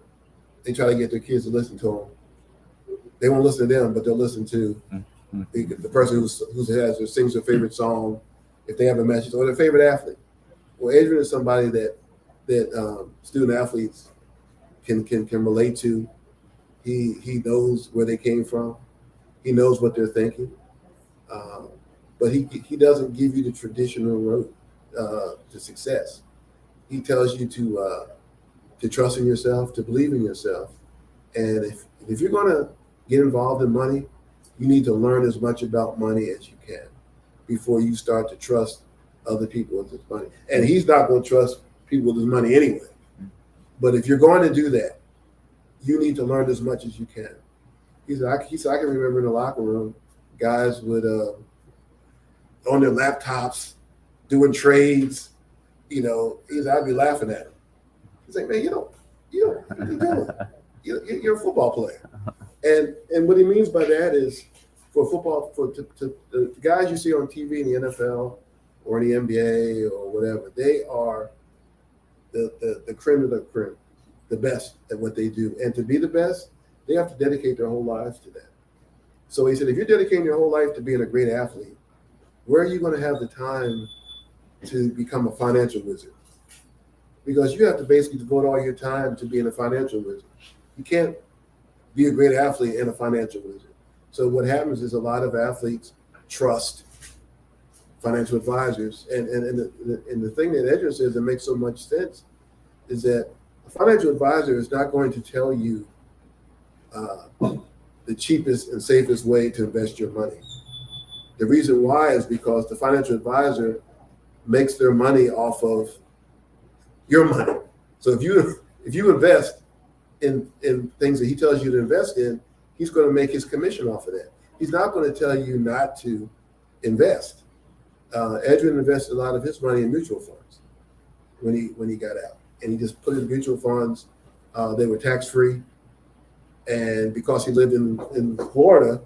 they try to get their kids to listen to them. They won't listen to them, but they'll listen to the person who sings their favorite song, if they have a message, or their favorite athlete. Well, Adrian is somebody that student athletes can relate to. He knows where they came from. He knows what they're thinking. But he doesn't give you the traditional road to success. He tells you to trust in yourself, to believe in yourself. And if you're going to get involved in money, you need to learn as much about money as you can before you start to trust other people with this money. And he's not going to trust people with his money anyway. But if you're going to do that, you need to learn as much as you can. He said, I can remember in the locker room, guys would on their laptops, doing trades. I'd be laughing at him. He's like, man, what are you doing? You're a football player. And what he means by that is for football, the guys you see on TV in the NFL or in the NBA or whatever, they are the creme of the creme, the best at what they do. And to be the best, they have to dedicate their whole lives to that. So he said, if you're dedicating your whole life to being a great athlete, where are you going to have the time to become a financial wizard? Because you have to basically devote all your time to being a financial wizard. You can't be a great athlete and a financial wizard. So what happens is a lot of athletes trust financial advisors. And the thing that Edgar says that makes so much sense is that a financial advisor is not going to tell you the cheapest and safest way to invest your money. The reason why is because the financial advisor makes their money off of your money. So if you invest in things that he tells you to invest in, he's going to make his commission off of that. He's not going to tell you not to invest. Edwin invested a lot of his money in mutual funds when he got out, and he just put in mutual funds. They were tax free, and because he lived in Florida,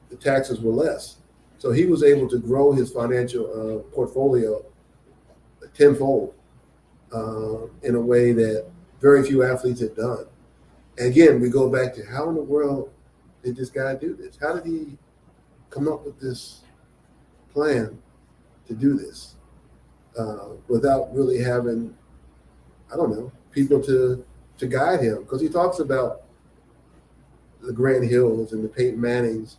the taxes were less. So he was able to grow his financial portfolio tenfold in a way that very few athletes have done. And again, we go back to how in the world did this guy do this? How did he come up with this plan to do this without really having, I don't know, people to guide him? Because he talks about the Grant Hills and the Peyton Mannings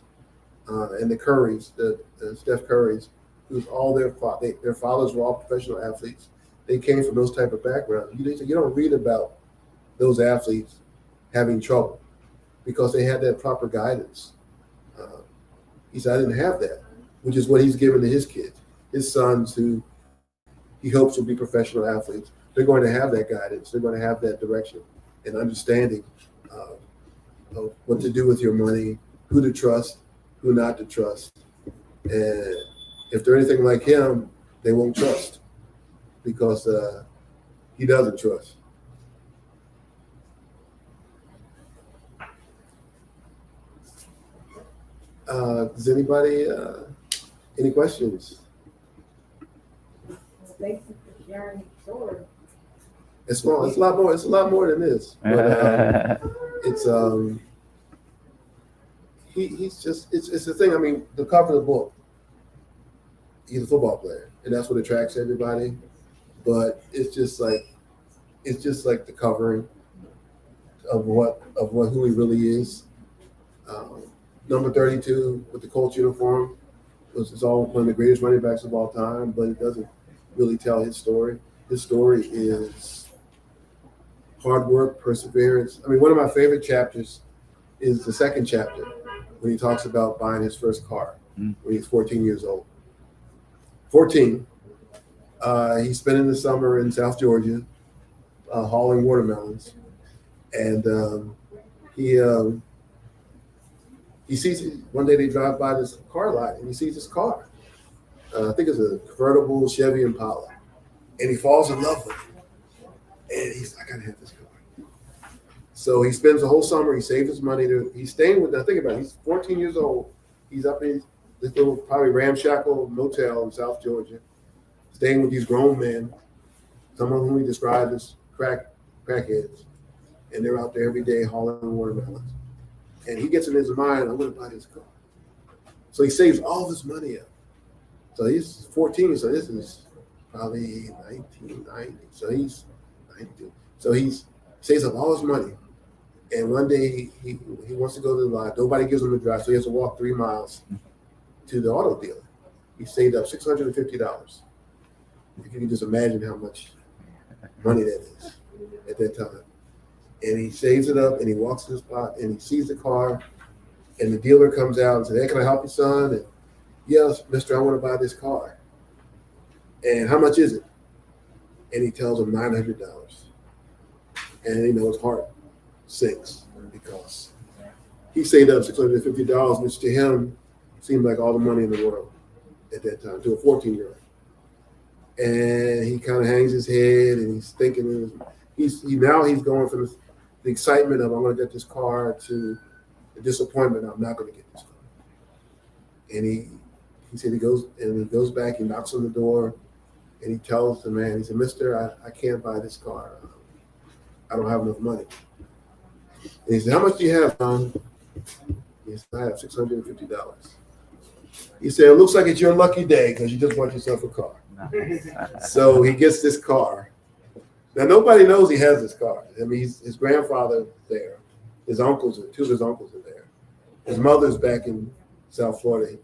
and the Currys, the Steph Currys, who's all their fathers were all professional athletes. They came from those type of backgrounds. You don't read about those athletes having trouble because they had that proper guidance. He said, I didn't have that, which is what he's given to his kids. His sons, who he hopes will be professional athletes, they're going to have that guidance. They're going to have that direction and understanding of what to do with your money, who to trust, who not to trust. And if they're anything like him, they won't trust because he doesn't trust. Does anybody, any questions? Thank you for sharing the story. It's small. It's a lot more. It's a lot more than this. But it's he's just it's the thing. I mean, the cover of the book. He's a football player, and that's what attracts everybody. But it's just like the covering of who he really is. Number 32 with the Colts uniform is all one of the greatest running backs of all time, but it doesn't really tell his story. His story is hard work, perseverance. I mean, one of my favorite chapters is the second chapter when he talks about buying his first car when he's 14 years old. 14. He's spending the summer in South Georgia hauling watermelons, and he sees it. One day they drive by this car lot and he sees this car. I think it's a convertible Chevy Impala. And he falls in love with it. And he's like, I gotta have this car. So he spends the whole summer, he saves his money. He's staying with, now think about it, he's 14 years old. He's up in this little probably ramshackle motel in South Georgia, staying with these grown men, some of whom he describes as crackheads. And they're out there every day hauling watermelons. And he gets in his mind, I'm going to buy this car. So he saves all this money up. So he's 14, so this is probably 1990. So he's 92. So he saves up all his money. And one day he wants to go to the lot. Nobody gives him a drive, so he has to walk 3 miles to the auto dealer. He saved up $650. If you can just imagine how much money that is at that time. And he saves it up and he walks to the spot and he sees the car and the dealer comes out and says, hey, can I help you, son? And yes, mister, I want to buy this car. And how much is it? And he tells him $900. And his heart sinks because he saved up $650, which to him seemed like all the money in the world. at that time, to a 14-year-old. And he kind of hangs his head and he's thinking, he's going from the excitement of I'm going to get this car to the disappointment I'm not going to get this car. And he said he goes back, he knocks on the door, and he tells the man, he said, "Mister, I can't buy this car. I don't have enough money." And he said, "How much do you have, son?" He said, "I have $650. He said, "It looks like it's your lucky day because you just bought yourself a car." So he gets this car. Now nobody knows he has this car. I mean, his grandfather's there, two of his uncles are there. His mother's back in South Florida.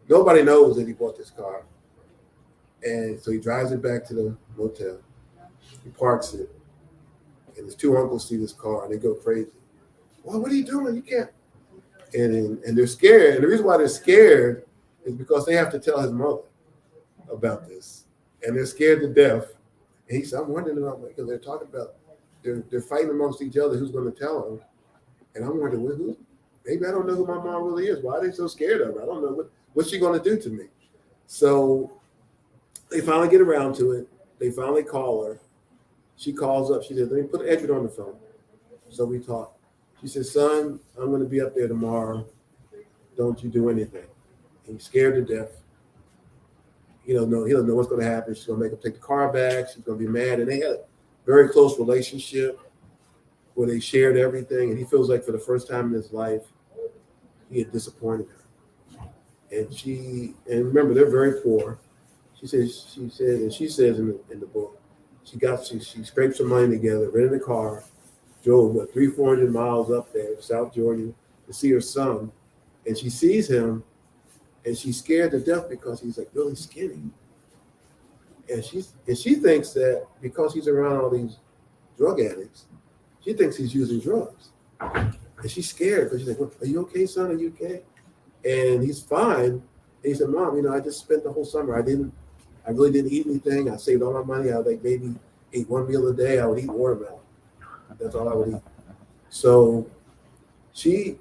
Nobody knows that he bought this car. And so he drives it back to the motel. He parks it. And his two uncles see this car and they go crazy. "Well, what are you doing? You can't." And they're scared. And the reason why they're scared is because they have to tell his mother about this. And they're scared to death. And he said, "I'm wondering about, because they're talking about, they're fighting amongst each other who's going to tell them. And I'm wondering, who? Maybe I don't know who my mom really is. Why are they so scared of her? I don't know. What's she going to do to me?" So they finally get around to it. They finally call her. She calls up. She said, "Let me put Edward on the phone." So we talk. She said, "Son, I'm going to be up there tomorrow. Don't you do anything." And he's scared to death. He doesn't know what's going to happen. She's going to make him take the car back. She's going to be mad. And they had a very close relationship where they shared everything. And he feels like for the first time in his life, he had disappointed her. And remember, they're very poor. She says in the book, she scraped some money together, rented a car, drove 300-400 miles up there to South Georgia to see her son. And she sees him and she's scared to death because he's like really skinny. And she thinks that because he's around all these drug addicts, she thinks he's using drugs. And she's scared because she's like, "Well, are you okay, son? Are you okay?" And he's fine. And he said, "Mom, I just spent the whole summer. I really didn't eat anything. I saved all my money. I would maybe eat one meal a day. I would eat watermelon. That's all I would eat." So she,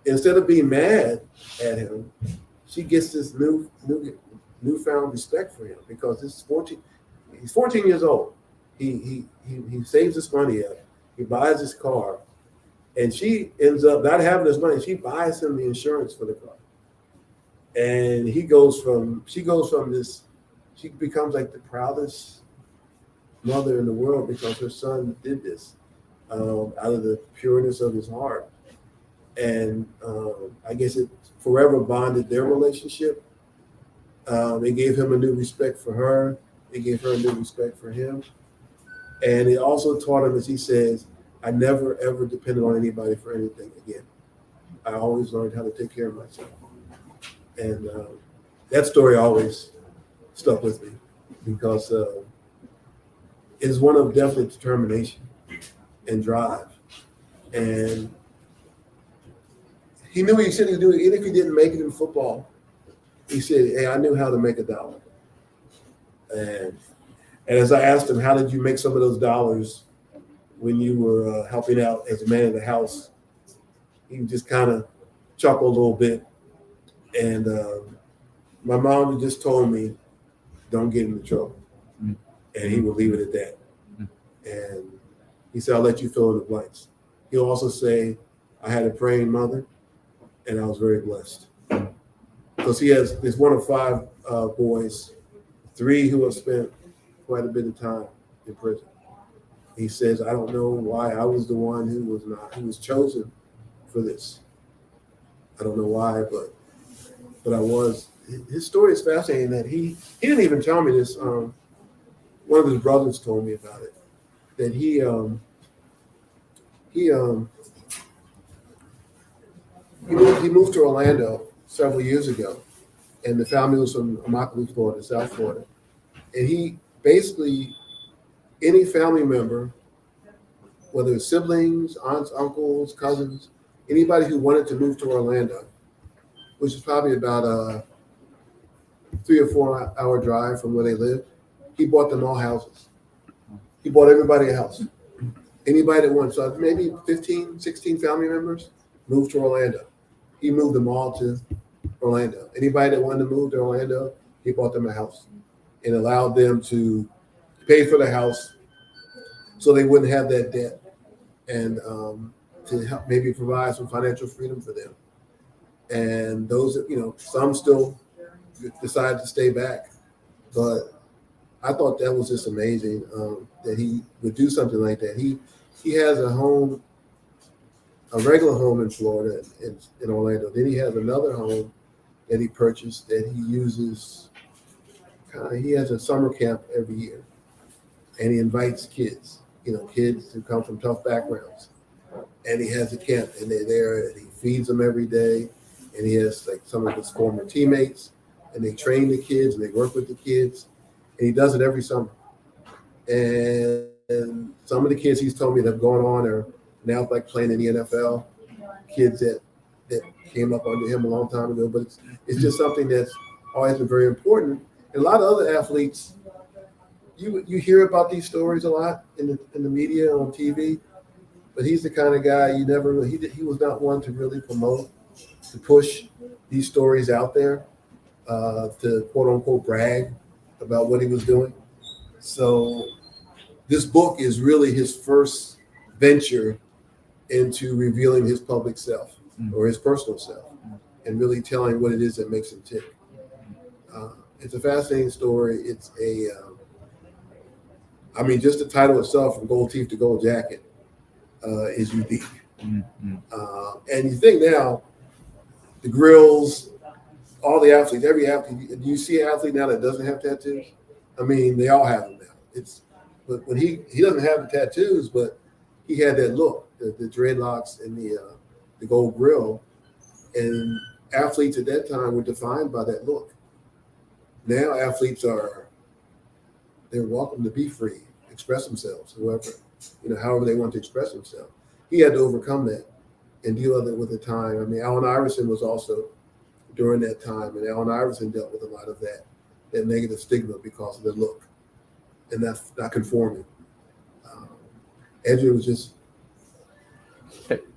instead of being mad at him, she gets this newfound respect for him because he's 14 years old. He saves his money up. He buys his car, and she ends up not having his money. She buys him the insurance for the car, and she becomes like the proudest mother in the world because her son did this out of the pureness of his heart. And I guess it forever bonded their relationship. It gave him a new respect for her. It gave her a new respect for him. And it also taught him, as he says, "I never, ever depended on anybody for anything again. I always learned how to take care of myself." And that story always stuck with me because it's one of definite determination and drive. And he knew he said he knew, even if he didn't make it in football, he said, "Hey, I knew how to make $1." And as I asked him, "How did you make some of those dollars when you were helping out as a man in the house?" He just kind of chuckled a little bit. And my mom just told me, "Don't get into trouble." Mm-hmm. And he would leave it at that. Mm-hmm. And he said, "I'll let you fill in the blanks." He'll also say, "I had a praying mother, and I was very blessed." Because he's one of 5 boys, 3 who have spent quite a bit of time in prison. He says, "I don't know why I was the one who was chosen for this. I don't know why, but I was." His story is fascinating that he didn't even tell me this. One of his brothers told me about it, that he moved to Orlando several years ago, and the family was from Immokalee, Florida, South Florida. And he basically, any family member, whether it's siblings, aunts, uncles, cousins, anybody who wanted to move to Orlando, which is probably about a 3 or 4 hour drive from where they lived, he bought them all houses. He bought everybody a house. Anybody that wanted, so maybe 15, 16 family members moved to Orlando. He moved them all to Orlando. Anybody that wanted to move to Orlando, He bought them a house and allowed them to pay for the house so they wouldn't have that debt, and to help maybe provide some financial freedom for them. And those, some still decided to stay back, but I thought that was just amazing that he would do something like that. He has a home, a regular home in Florida, in Orlando. Then he has another home that he purchased that he uses. He has a summer camp every year, and he invites kids, kids who come from tough backgrounds. And he has a camp, and they're there, and he feeds them every day. And he has like some of his former teammates, and they train the kids, and they work with the kids. And he does it every summer. And some of the kids he's told me that have gone on are now like playing in the NFL. Kids that came up under him a long time ago, but it's just something that's always been very important. And a lot of other athletes, you hear about these stories a lot in the media, on TV, but he's the kind of guy you never he was not one to really promote, to push these stories out there, to quote unquote brag about what he was doing. So this book is really his first venture into revealing his public self or his personal self, and really telling what it is that makes him tick. It's a fascinating story. It's just the title itself, From Gold Teeth to Gold Jacket, is unique. Mm-hmm. And you think now, the grills, all the athletes, every athlete, do you see an athlete now that doesn't have tattoos? I mean, they all have them now. But when he doesn't have the tattoos, but he had that look, the dreadlocks and the gold grill, and athletes at that time were defined by that look. Now athletes they're welcome to be free, express themselves, however they want to express themselves. He had to overcome that and deal with the time. I mean, Allen Iverson was also during that time, and Allen Iverson dealt with a lot of that negative stigma because of the look and that's not conforming. Edgar was just.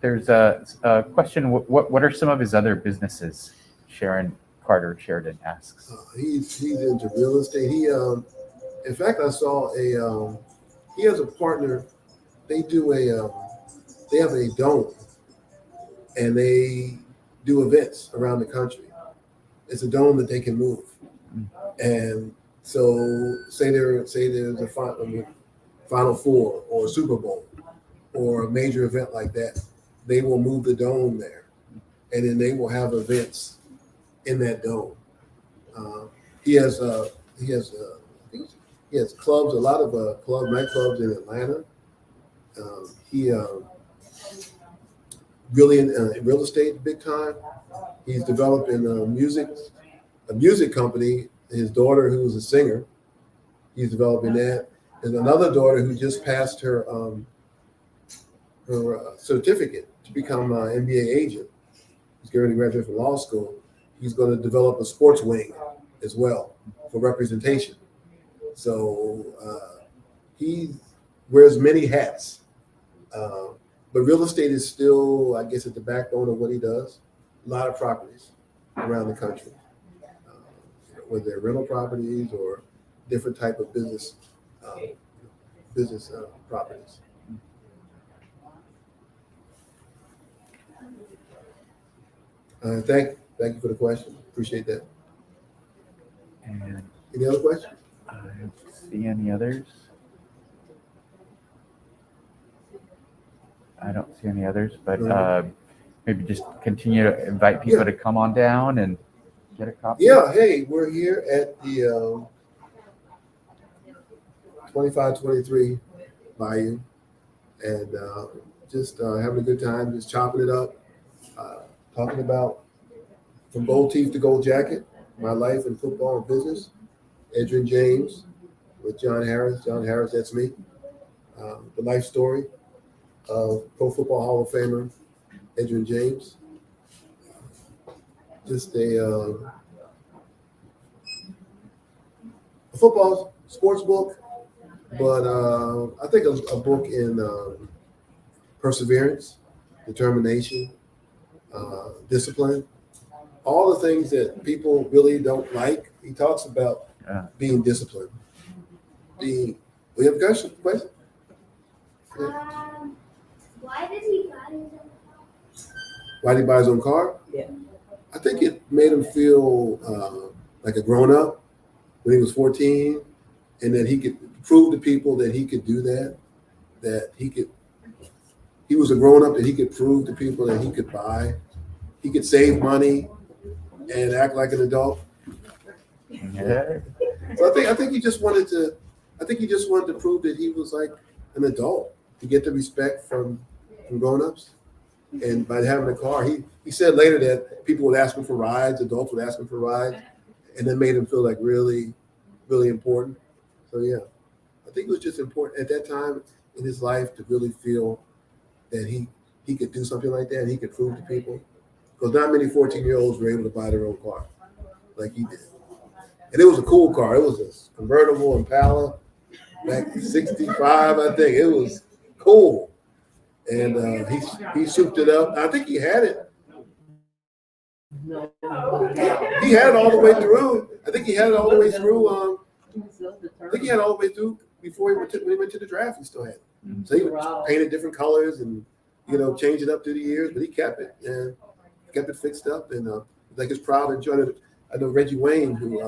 There's a question. What are some of his other businesses? Sharon Carter Sheridan asks. He's into real estate. In fact, I saw he has a partner. They have a dome, and they do events around the country. It's a dome that they can move, and so say there's a Final Four or a Super Bowl or a major event like that, they will move the dome there, and then they will have events in that dome. He has clubs, a lot of nightclubs in Atlanta. He really in real estate big time. He's developing a music company. His daughter, who's a singer, he's developing that. There's another daughter who just passed her certificate to become an NBA agent. He's getting ready to graduate from law school. He's going to develop a sports wing as well for representation. So he wears many hats. But real estate is still, I guess, at the backbone of what he does. A lot of properties around the country, whether they're rental properties or different type of business properties. Thank you for the question. Appreciate that. And any other questions? I don't see any others. I don't see any others, but maybe just continue to invite people to come on down and get a copy. Yeah, hey, we're here at the 2523 Bayou, and just having a good time, just chopping it up, talking about From Gold Teeth to Gold Jacket, my life in football and business. Adrian James with John Harris. John Harris, that's me. The life story of Pro Football Hall of Famer Adrian James. Just a football sports book, but I think a book in perseverance, determination, discipline, all the things that people really don't like. He talks about Yeah. being disciplined. We have a question? Why did he buy his own car? Why did he buy his own car? Yeah. I think it made him feel like a grown up when he was 14, and that he could prove to people that he could do that he was a grown up, that he could prove to people that he could he could save money and act like an adult. Yeah. So I think he just wanted to prove that he was like an adult, to get the respect from grown-ups. And by having a car, he said later that people would ask him for rides, adults would ask him for rides, and that made him feel like really, really important. So yeah, I think it was just important at that time in his life to really feel that he could do something like that, and he could prove to people. Because not many 14-year-olds were able to buy their own car like he did. And it was a cool car. It was a convertible Impala, back in 65, I think. It was cool. And he souped it up. I think he had it. No. He had it all the way through. I think he had it all the way through. I think he had it all the way through before when he went to the draft. He still had it. So he painted different colors and changed it up through the years. But he kept it and kept it fixed up. And like he's proud to join it. I know Reggie Wayne, who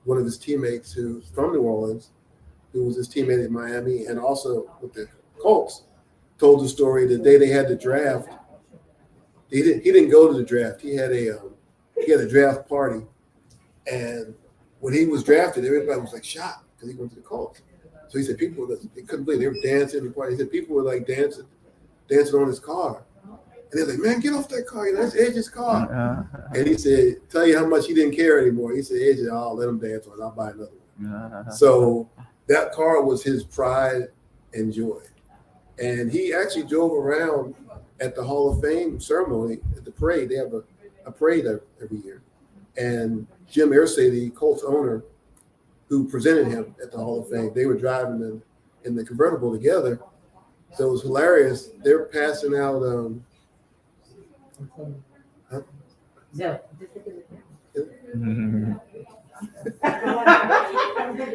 one of his teammates who's from New Orleans, who was his teammate in Miami and also with the Colts, told the story the day they had the draft. He didn't go to the draft. He had a draft party, and when he was drafted, everybody was like shocked because he went to the Colts. So he said they couldn't believe it. They were dancing in the party. He said people were like dancing on his car. And they're like, man, get off that car. That's Edge's car. And he said, tell you how much he didn't care anymore. He said, Edge, I'll let him dance on it. I'll buy another one. So that car was his pride and joy. And he actually drove around at the Hall of Fame ceremony at the parade. They have a parade every year. And Jim Irsay, the Colts owner, who presented him at the Hall of Fame, they were driving in the convertible together. So it was hilarious. They're passing out No, just look at the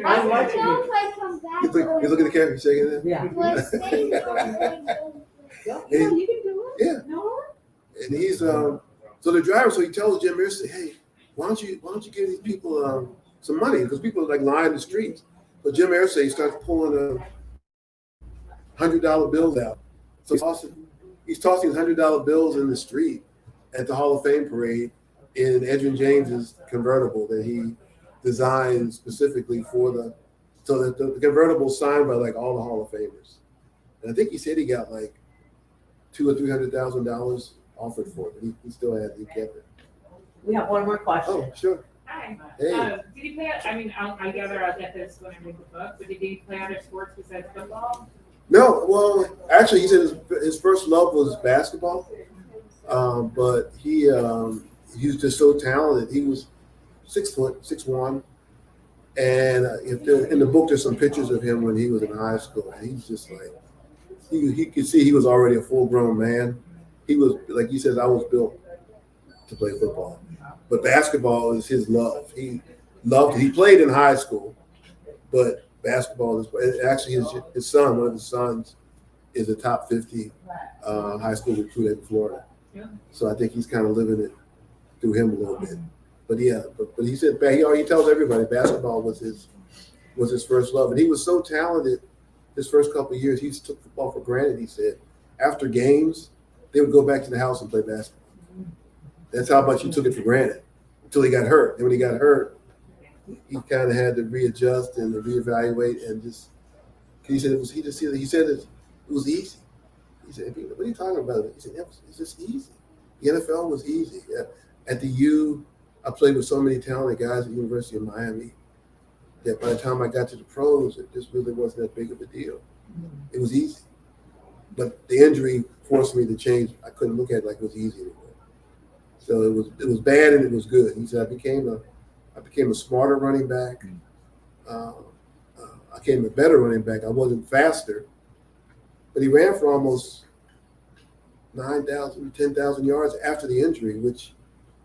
I'm watching No, it. if I come back. you look at the camera, you shaking it. Yeah. Was staying Yeah, you can do it. Yeah. No. And he's so the driver, so he tells Jim Irsay, hey, why don't you give these people some money? Because people are like lying in the streets. But Jim Irsay starts pulling $100 bills out. So he's tossing $100 bills in the street at the Hall of Fame parade in Edgerrin James's convertible that he designed specifically so that the convertible signed by like all the Hall of Famers. And I think he said he got like $200,000 or $300,000 offered for it, but he still had he kept it. We have one more question. Oh, sure. Hi. Hey. Did he play? I mean, I gather I'll get this when I read the book. But did he play other sports besides football? No, well, actually, he said his first love was basketball, but he was just so talented. He was 6 foot, 6'1", and in the book there's some pictures of him when he was in high school, and he's just like he could see he was already a full-grown man. He was like he says, I was built to play football, but basketball is his love. He loved it. He played in high school, but basketball is actually his son. One of his sons is a top 50 high school recruit in Florida. Yeah. So I think he's kind of living it through him a little bit. But yeah, but he said he tells everybody basketball was his first love, and he was so talented. His first couple of years, he took football for granted. He said after games, they would go back to the house and play basketball. That's how much he took it for granted until he got hurt. And when he got hurt, he kind of had to readjust and reevaluate and just. He said it was. He said it was easy. He said, "What are you talking about?" He said, "It's just easy. The NFL was easy. At the U, I played with so many talented guys at the University of Miami that by the time I got to the pros, it just really wasn't that big of a deal. It was easy, but the injury forced me to change. I couldn't look at it like it was easy anymore. So it was bad and it was good." He said, I became a smarter running back. I became a better running back. I wasn't faster, but he ran for almost 9,000, 10,000 yards after the injury, which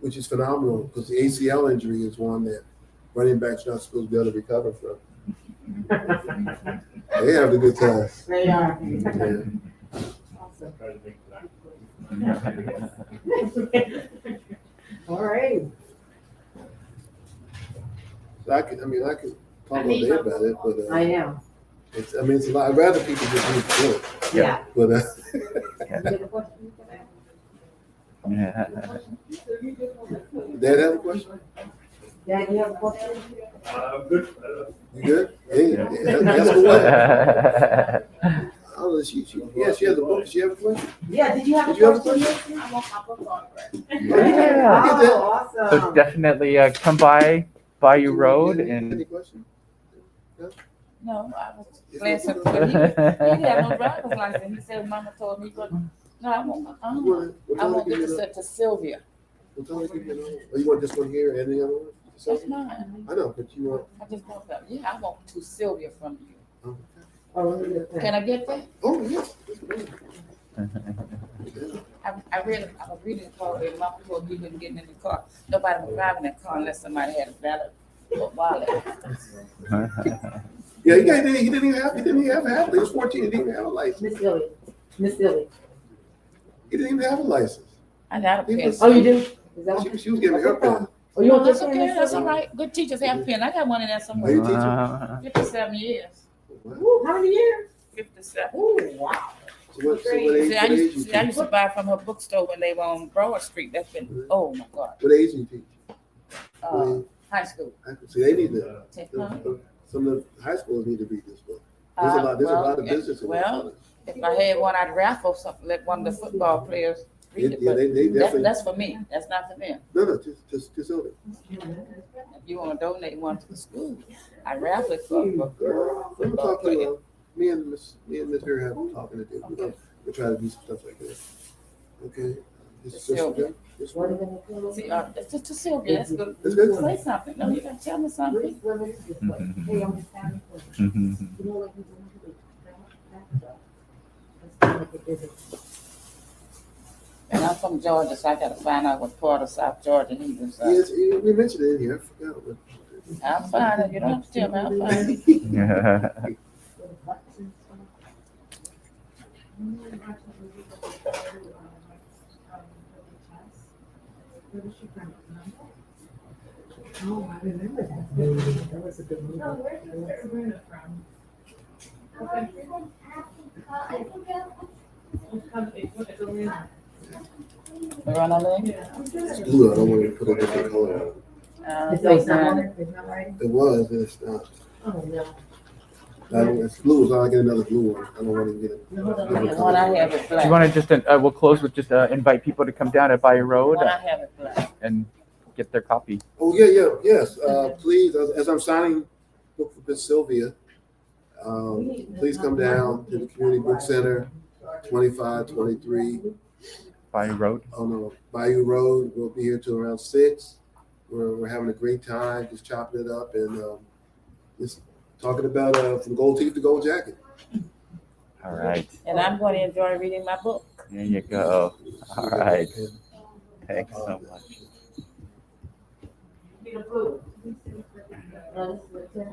which is phenomenal because the ACL injury is one that running backs not supposed to be able to recover from. They have a good time. They are. Yeah. All right. So I could talk all day about it, but I am. it's a lot. I'd rather people just read the book, Yeah. but Dad have a question? Dad, you have a question? Good. You good? Hey, ask away. Oh, she has a book. Does she have a question? Yeah, did you have a Did you have a question? question? I want my book autographed. Yeah. Get that. Oh, awesome. So definitely come by Bayou Road Any and question? No, I was Yes, glancing you through. He yeah, didn't have no driver's license. He said, Mama told me, but no, I want What time to to get give this you to Sylvia. what time to give you Oh, you want this one here and the other one? That's mine. I know, but you want. I just want that. Yeah, I want to Sylvia from you. Oh, Oh, let me get that. Can I get that? oh yes. I was reading the car, and Mama told me when getting in the car, nobody was driving that car unless somebody had a valid wallet. Yeah, he didn't even have a license. He was 14. He didn't even have a license. Miss Lily. He didn't even have a license. I got a He pen. was- Oh, you do? Is that what She was giving her pen. Oh, you want That's this one? okay, Miss that's all Lily? right. Good teachers have a pen. I got one in there Are you somewhere. teaching? 57 years. Ooh, how many years? 57. Ooh, wow. So what age? See, I What age you used to teach? buy from her bookstore when they were on Broad Street. That's been, oh my God, What age you teach? high school. See, they need to. Huh? Some of the high schools need to read this book. There's a lot of business in well, it. if I had one, I'd raffle something, let one of the football players read it, Yeah, but they definitely. that's for me, that's not for them. No, just over. If you wanna donate one to the school, I raffle it for a girl We're football player. talking. Me and Miss Vera have talking to do. We're trying to do some stuff like that. Okay. This is just Sylvia. this What one. are you gonna do? See, it's just to Sylvia, that's good. That's good. Say something, no, you gotta tell me something. Hey, I'm just having fun. You know what he's gonna do? Let's make it busy. And I'm from Georgia, so I gotta find out what part of South Georgia he was. Yes, we mentioned it in here. I forgot what. I'll find it, you don't have to tell me, I'll find it. Oh, I remember that. That was a good movie. No, where's the Sabrina from? Run on there? It's blue. I don't want to put a different color on it. It's not on it? It's not right? It was, and it's not. Oh, no. It's blue, so I get another blue one. I don't want to get it. No, hold on, The hold on. one I have is Do you black. want to just, we'll close with just invite people to come down at Bayou Road One I have is black. and get their copy. Oh, yes. Please, as I'm signing book for Miss Sylvia, please come down to the Community Book Center, 2523 Bayou Road. on Bayou Road. We'll be here till around 6. We're having a great time, just chopping it up and just talking about from gold teeth to gold jacket. All right. And I'm going to enjoy reading my book. There you go. All right. Thanks so much. No, this is the